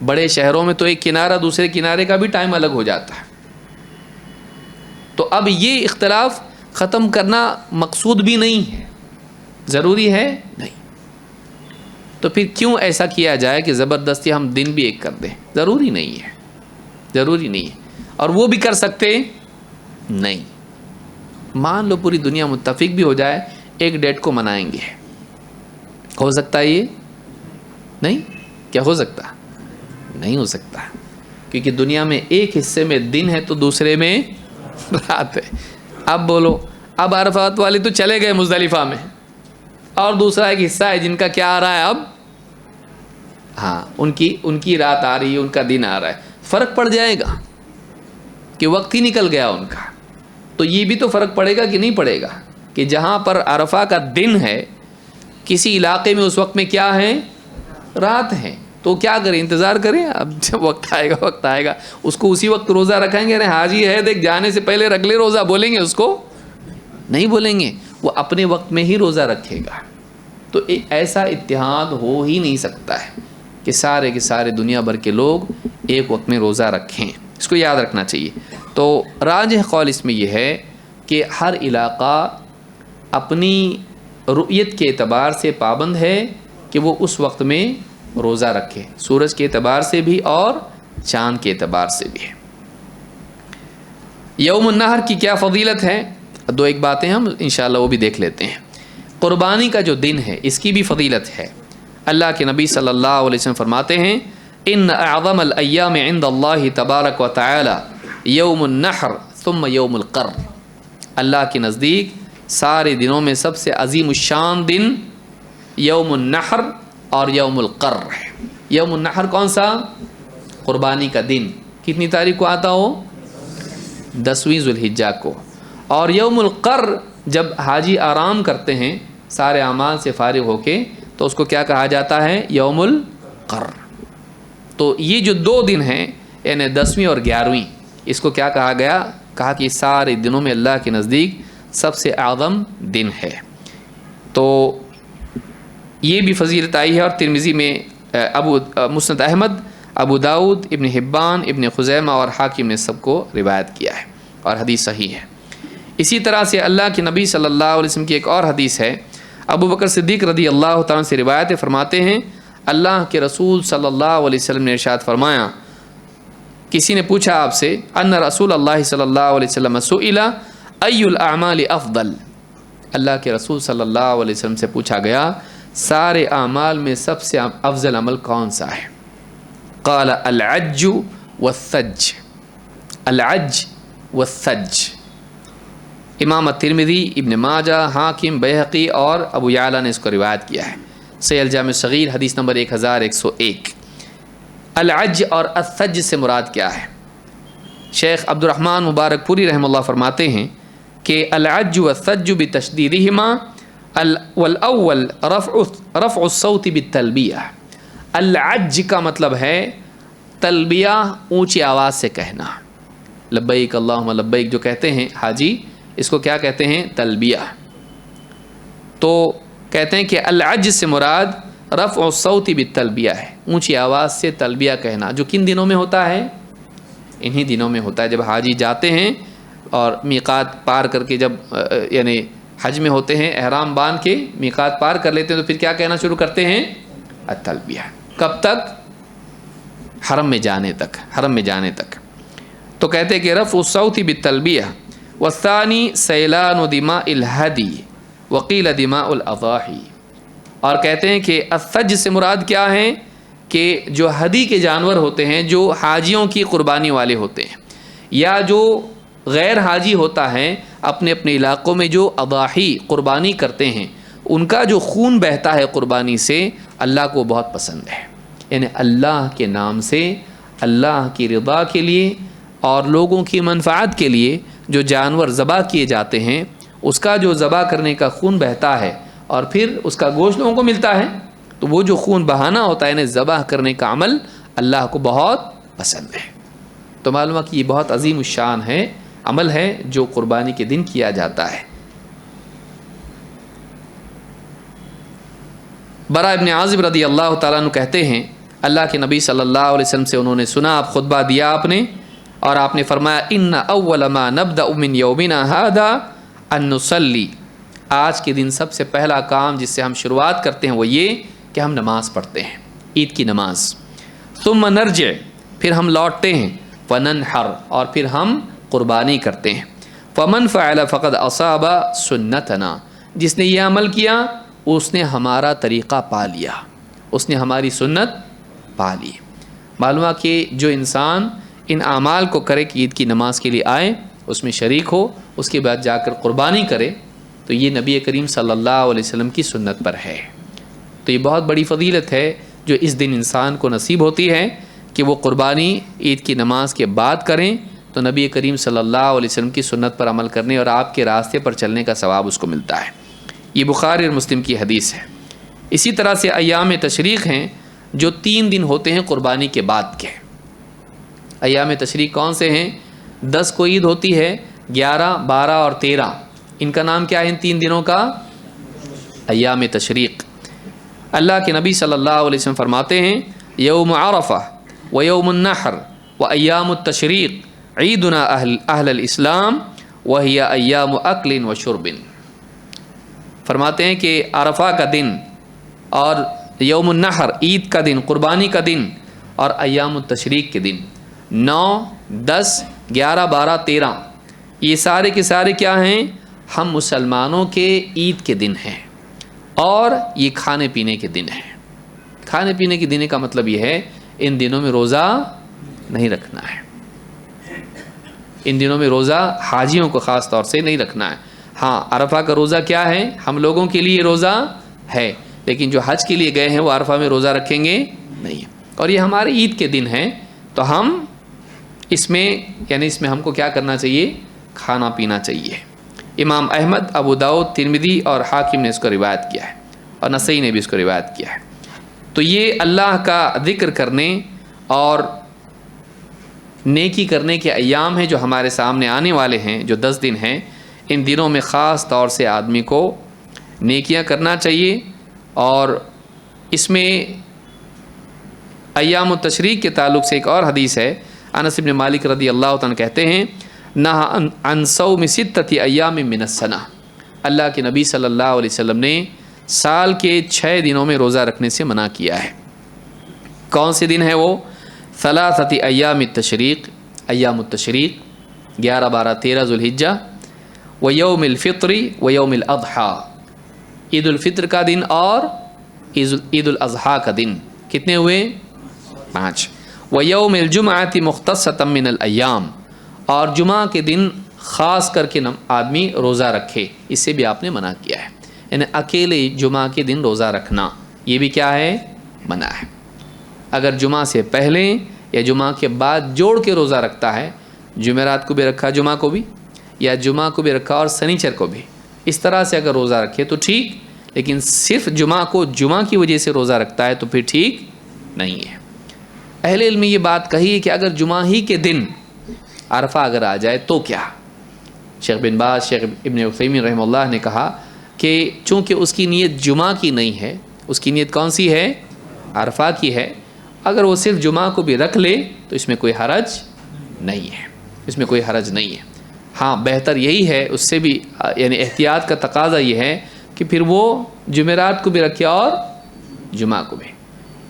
بڑے شہروں میں تو ایک کنارہ دوسرے کنارے کا بھی ٹائم الگ ہو جاتا ہے۔ تو اب یہ اختلاف ختم کرنا مقصود بھی نہیں ہے، ضروری ہے نہیں۔ تو پھر کیوں ایسا کیا جائے کہ زبردستی ہم دن بھی ایک کر دیں؟ ضروری نہیں ہے، ضروری نہیں ہے۔ اور وہ بھی کر سکتے نہیں۔ مان لو پوری دنیا متفق بھی ہو جائے، ایک ڈیٹ کو منائیں گے، ہو سکتا ہے یہ؟ نہیں، کیا ہو سکتا؟ نہیں ہو سکتا، کیونکہ دنیا میں ایک حصے میں دن ہے تو دوسرے میں رات ہے۔ اب بولو، اب عرفات والے تو چلے گئے مزدلفہ میں، اور دوسرا ایک حصہ ہے جن کا کیا آ رہا ہے اب؟ ہاں، ان کی رات آ رہی ہے، ان کا دن آ رہا ہے، فرق پڑ جائے گا کہ وقت ہی نکل گیا ان کا۔ تو یہ بھی تو فرق پڑے گا کہ نہیں پڑے گا کہ جہاں پر عرفہ کا دن ہے، کسی علاقے میں اس وقت میں کیا ہے؟ رات ہے۔ تو کیا کریں؟ انتظار کریں، اب جب وقت آئے گا اس کو اسی وقت روزہ رکھیں گے؟ ارے حاجی ہے دیکھ، جانے سے پہلے رکھ لے روزہ، بولیں گے اس کو؟ نہیں بولیں گے، وہ اپنے وقت میں ہی روزہ رکھے گا۔ تو ایسا اتحاد ہو ہی نہیں سکتا ہے کہ سارے کے سارے دنیا بھر کے لوگ ایک وقت میں روزہ رکھیں، اس کو یاد رکھنا چاہیے۔ تو راجح قول اس میں یہ ہے کہ ہر علاقہ اپنی رؤیت کے اعتبار سے پابند ہے کہ وہ اس وقت میں روزہ رکھے، سورج کے اعتبار سے بھی اور چاند کے اعتبار سے بھی۔ یوم النحر کی کیا فضیلت ہے؟ دو ایک باتیں ہم انشاءاللہ وہ بھی دیکھ لیتے ہیں۔ قربانی کا جو دن ہے اس کی بھی فضیلت ہے۔ اللہ کے نبی صلی اللہ علیہ وسلم فرماتے ہیں ان اعظم الایام عند اللہ تبارک و تعالی یوم النحر ثم یوم القر، اللہ کے نزدیک سارے دنوں میں سب سے عظیم الشان دن یوم النحر اور یوم القر ہے۔ یوم النحر کون سا؟ قربانی کا دن، کتنی تاریخ کو آتا ہو؟ 10ویں ذو الحجہ کو۔ اور یوم القر جب حاجی آرام کرتے ہیں سارے اعمال سے فارغ ہو کے، تو اس کو کیا کہا جاتا ہے؟ یوم القر۔ تو یہ جو دو دن ہیں، یعنی 10ویں اور 11ویں، اس کو کیا کہا گیا؟ کہا کہ سارے دنوں میں اللہ کے نزدیک سب سے اعظم دن ہے۔ تو یہ بھی فضیلت آئی ہے، اور ترمذی میں مسند احمد، ابو داؤد، ابن حبان، ابن خزیمہ اور حاکم نے سب کو روایت کیا ہے، اور حدیث صحیح ہے۔ اسی طرح سے اللہ کے نبی صلی اللہ علیہ وسلم کی ایک اور حدیث ہے، ابو بکر صدیق رضی اللہ تعالیٰ سے روایت فرماتے ہیں اللہ کے رسول صلی اللہ علیہ وسلم نے ارشاد فرمایا، کسی نے پوچھا آپ سے، ان رسول اللہ صلی اللہ علیہ وسلم سئل ای الاعمال افضل، اللہ کے رسول صلی اللہ علیہ وسلم سے پوچھا گیا سارے اعمال میں سب سے افضل عمل کون سا ہے؟ قال العج والثج، العج والثج۔ امام ترمذی، ابن ماجہ، حاکم، بیہقی اور ابو یعلا نے اس کو روایت کیا ہے۔ صحیح الجامع صغیر حدیث نمبر 1101۔ العج اور الثج سے مراد کیا ہے؟ شیخ عبد الرحمن مبارک پوری رحمہ اللہ فرماتے ہیں کہ العج والثج بتشدیدہما والاول رفع الصوت بالتلبیہ. العج کا مطلب ہے تلبیہ اونچی آواز سے کہنا. لبیک اللہم لبیک جو کہتے ہیں حاجی، اس کو کیا کہتے ہیں؟ تلبیہ. تو کہتے ہیں کہ العج سے مراد رفع الصوت بالتلبیہ ہے، اونچی آواز سے تلبیہ کہنا، جو کن دنوں میں ہوتا ہے؟ انہی دنوں میں ہوتا ہے جب حاجی جاتے ہیں اور میقات پار کر کے، جب یعنی حج میں ہوتے ہیں، احرام باندھ کے میقات پار کر لیتے ہیں، تو پھر کیا کہنا شروع کرتے ہیں؟ التلبیہ. کب تک؟ حرم میں جانے تک. حرم میں جانے تک. تو کہتے ہیں کہ رفع الصوت بالتلبیہ. والثانی سیلان دماء الہدی وقیل دماء الاضاحی. اور کہتے ہیں کہ الثج سے مراد کیا ہے؟ کہ جو ہدی کے جانور ہوتے ہیں، جو حاجیوں کی قربانی والے ہوتے ہیں، یا جو غیر حاجی ہوتا ہے اپنے اپنے علاقوں میں جو اضاحی قربانی کرتے ہیں، ان کا جو خون بہتا ہے قربانی سے، اللہ کو بہت پسند ہے. یعنی اللہ کے نام سے، اللہ کی رضا کے لیے اور لوگوں کی منفعت کے لیے جو جانور ذبح کیے جاتے ہیں، اس کا جو ذبح کرنے کا خون بہتا ہے اور پھر اس کا گوشت لوگوں کو ملتا ہے، تو وہ جو خون بہانا ہوتا ہے، یعنی ذبح کرنے کا عمل اللہ کو بہت پسند ہے. تو معلوم ہے کہ یہ بہت عظیم الشان ہے، عمل ہے جو قربانی کے دن کیا جاتا ہے. برا ابن عازب رضی اللہ تعالیٰ عنہ کہتے ہیں اللہ کے نبی صلی اللہ علیہ وسلم سے انہوں نے سنا، آپ خطبہ دیا آپ نے، اور آپ نے فرمایا ان اول ما نبدأ من یومنا ھذا ان نصلی. آج کے دن سب سے پہلا کام جس سے ہم شروعات کرتے ہیں وہ یہ کہ ہم نماز پڑھتے ہیں، عید کی نماز. ثم نرجع، پھر ہم لوٹتے ہیں، وننحر، اور پھر ہم قربانی کرتے ہیں. فمن فعل فقد اصاب سنتنا، جس نے یہ عمل کیا اس نے ہمارا طریقہ پا لیا، اس نے ہماری سنت پا لی. معلوم ہے کہ جو انسان ان اعمال کو کرے کہ عید کی نماز کے لیے آئے، اس میں شریک ہو، اس کے بعد جا کر قربانی کرے، تو یہ نبی کریم صلی اللہ علیہ وسلم کی سنت پر ہے. تو یہ بہت بڑی فضیلت ہے جو اس دن انسان کو نصیب ہوتی ہے کہ وہ قربانی عید کی نماز کے بعد کریں، تو نبی کریم صلی اللہ علیہ وسلم کی سنت پر عمل کرنے اور آپ کے راستے پر چلنے کا ثواب اس کو ملتا ہے. یہ بخاری اور مسلم کی حدیث ہے. اسی طرح سے ایام تشریق ہیں جو 3 دن ہوتے ہیں قربانی کے بعد کے. ایام تشریق کون سے ہیں؟ 10 کو عید ہوتی ہے، 11، 12 اور 13. ان کا نام کیا ہے ان 3 دنوں کا؟ ایام تشریق. اللہ کے نبی صلی اللہ علیہ وسلم فرماتے ہیں یوم عرفہ و یوم النحر و ایام التشریق عیدنا اہل الاسلام وہی ایام اکل و شرب. فرماتے ہیں کہ عرفہ کا دن اور یوم النحر عید کا دن، قربانی کا دن، اور ایام التشریق کے دن 9، 10، 11، 12، 13، یہ سارے کے سارے کیا ہیں؟ ہم مسلمانوں کے عید کے دن ہیں، اور یہ کھانے پینے کے دن ہیں. کھانے پینے کے دن کا مطلب یہ ہے ان دنوں میں روزہ نہیں رکھنا ہے. ان دنوں میں روزہ حاجیوں کو خاص طور سے نہیں رکھنا ہے. ہاں، عرفہ کا روزہ کیا ہے؟ ہم لوگوں کے لیے روزہ ہے، لیکن جو حج کے لیے گئے ہیں وہ عرفہ میں روزہ رکھیں گے نہیں. اور یہ ہمارے عید کے دن ہیں، تو ہم اس میں ہم کو کیا کرنا چاہیے؟ کھانا پینا چاہیے. امام احمد، ابو داؤد، ترمذی اور حاکم نے اس کو روایت کیا ہے، اور نسائی نے بھی اس کو روایت کیا ہے. تو یہ اللہ کا ذکر کرنے اور نیکی کرنے کے ایام ہیں جو ہمارے سامنے آنے والے ہیں، جو 10 دن ہیں. ان دنوں میں خاص طور سے آدمی کو نیکیاں کرنا چاہیے. اور اس میں ایام التشریق کے تعلق سے ایک اور حدیث ہے. انس بن مالک رضی اللہ عنہ کہتے ہیں نہا عن صوم 6 ایام من السنہ. اللہ کے نبی صلی اللہ علیہ وسلم نے سال کے 6 دنوں میں روزہ رکھنے سے منع کیا ہے. کون سے دن ہیں وہ؟ 3 ایام التشریق، ایام التشریق 11، 12، 13 ذوالحجہ، و یوم الفطر و یوم الاضحیٰ، عید الفطر کا دن اور عید الاضحیٰ کا دن. کتنے ہوئے؟ 5. و یوم الجمعۃ مختصۃ من الایام، اور جمعہ کے دن خاص کر کے آدمی روزہ رکھے، اس سے بھی آپ نے منع کیا ہے. یعنی اکیلے جمعہ کے دن روزہ رکھنا یہ بھی کیا ہے؟ منع ہے. اگر جمعہ سے پہلے یا جمعہ کے بعد جوڑ کے روزہ رکھتا ہے، جمعرات کو بھی رکھا جمعہ کو بھی، یا جمعہ کو بھی رکھا اور سنیچر کو بھی، اس طرح سے اگر روزہ رکھے تو ٹھیک، لیکن صرف جمعہ کو جمعہ کی وجہ سے روزہ رکھتا ہے تو پھر ٹھیک نہیں ہے۔ اہل علم نے یہ بات کہی ہے کہ اگر جمعہ ہی کے دن عرفہ اگر آ جائے تو کیا؟ شیخ بن باز، شیخ ابن عثیمین رحمہ اللہ نے کہا کہ چونکہ اس کی نیت جمعہ کی نہیں ہے، اس کی نیت کون سی ہے؟ عرفہ کی ہے، اگر وہ صرف جمعہ کو بھی رکھ لے تو اس میں کوئی حرج نہیں ہے، اس میں کوئی حرج نہیں ہے۔ ہاں بہتر یہی ہے، اس سے بھی یعنی احتیاط کا تقاضا یہ ہے کہ پھر وہ جمعرات کو بھی رکھے اور جمعہ کو بھی،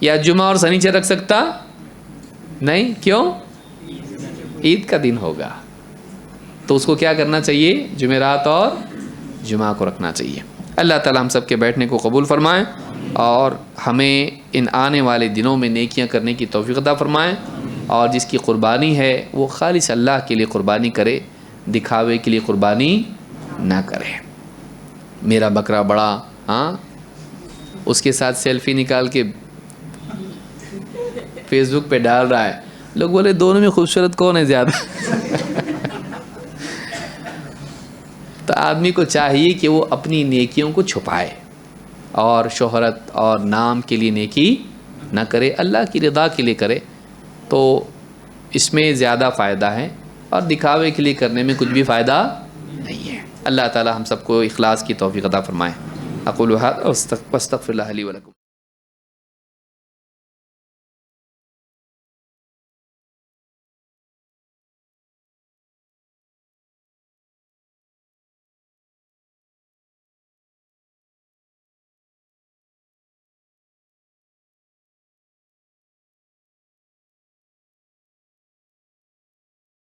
یا جمعہ اور سنیچر رکھ سکتا نہیں، کیوں؟ عید کا دن ہوگا تو اس کو کیا کرنا چاہیے؟ جمعرات اور جمعہ کو رکھنا چاہیے۔ اللہ تعالی ہم سب کے بیٹھنے کو قبول فرمائیں اور ہمیں ان آنے والے دنوں میں نیکیاں کرنے کی توفیق عطا فرمائیں، اور جس کی قربانی ہے وہ خالص اللہ کے لیے قربانی کرے، دکھاوے کے لیے قربانی نہ کرے۔ میرا بکرا بڑا، ہاں اس کے ساتھ سیلفی نکال کے فیس بک پہ ڈال رہا ہے، لوگ بولے دونوں میں خوبصورت کون ہے زیادہ؟ تو آدمی کو چاہیے کہ وہ اپنی نیکیوں کو چھپائے اور شہرت اور نام کے لیے نیکی نہ کرے، اللہ کی رضا کے لیے کرے، تو اس میں زیادہ فائدہ ہے، اور دکھاوے کے لیے کرنے میں کچھ بھی فائدہ نہیں ہے۔ اللہ تعالی ہم سب کو اخلاص کی توفیق عطا فرمائے۔ اقول هذا واستغفر الله لي ولكم۔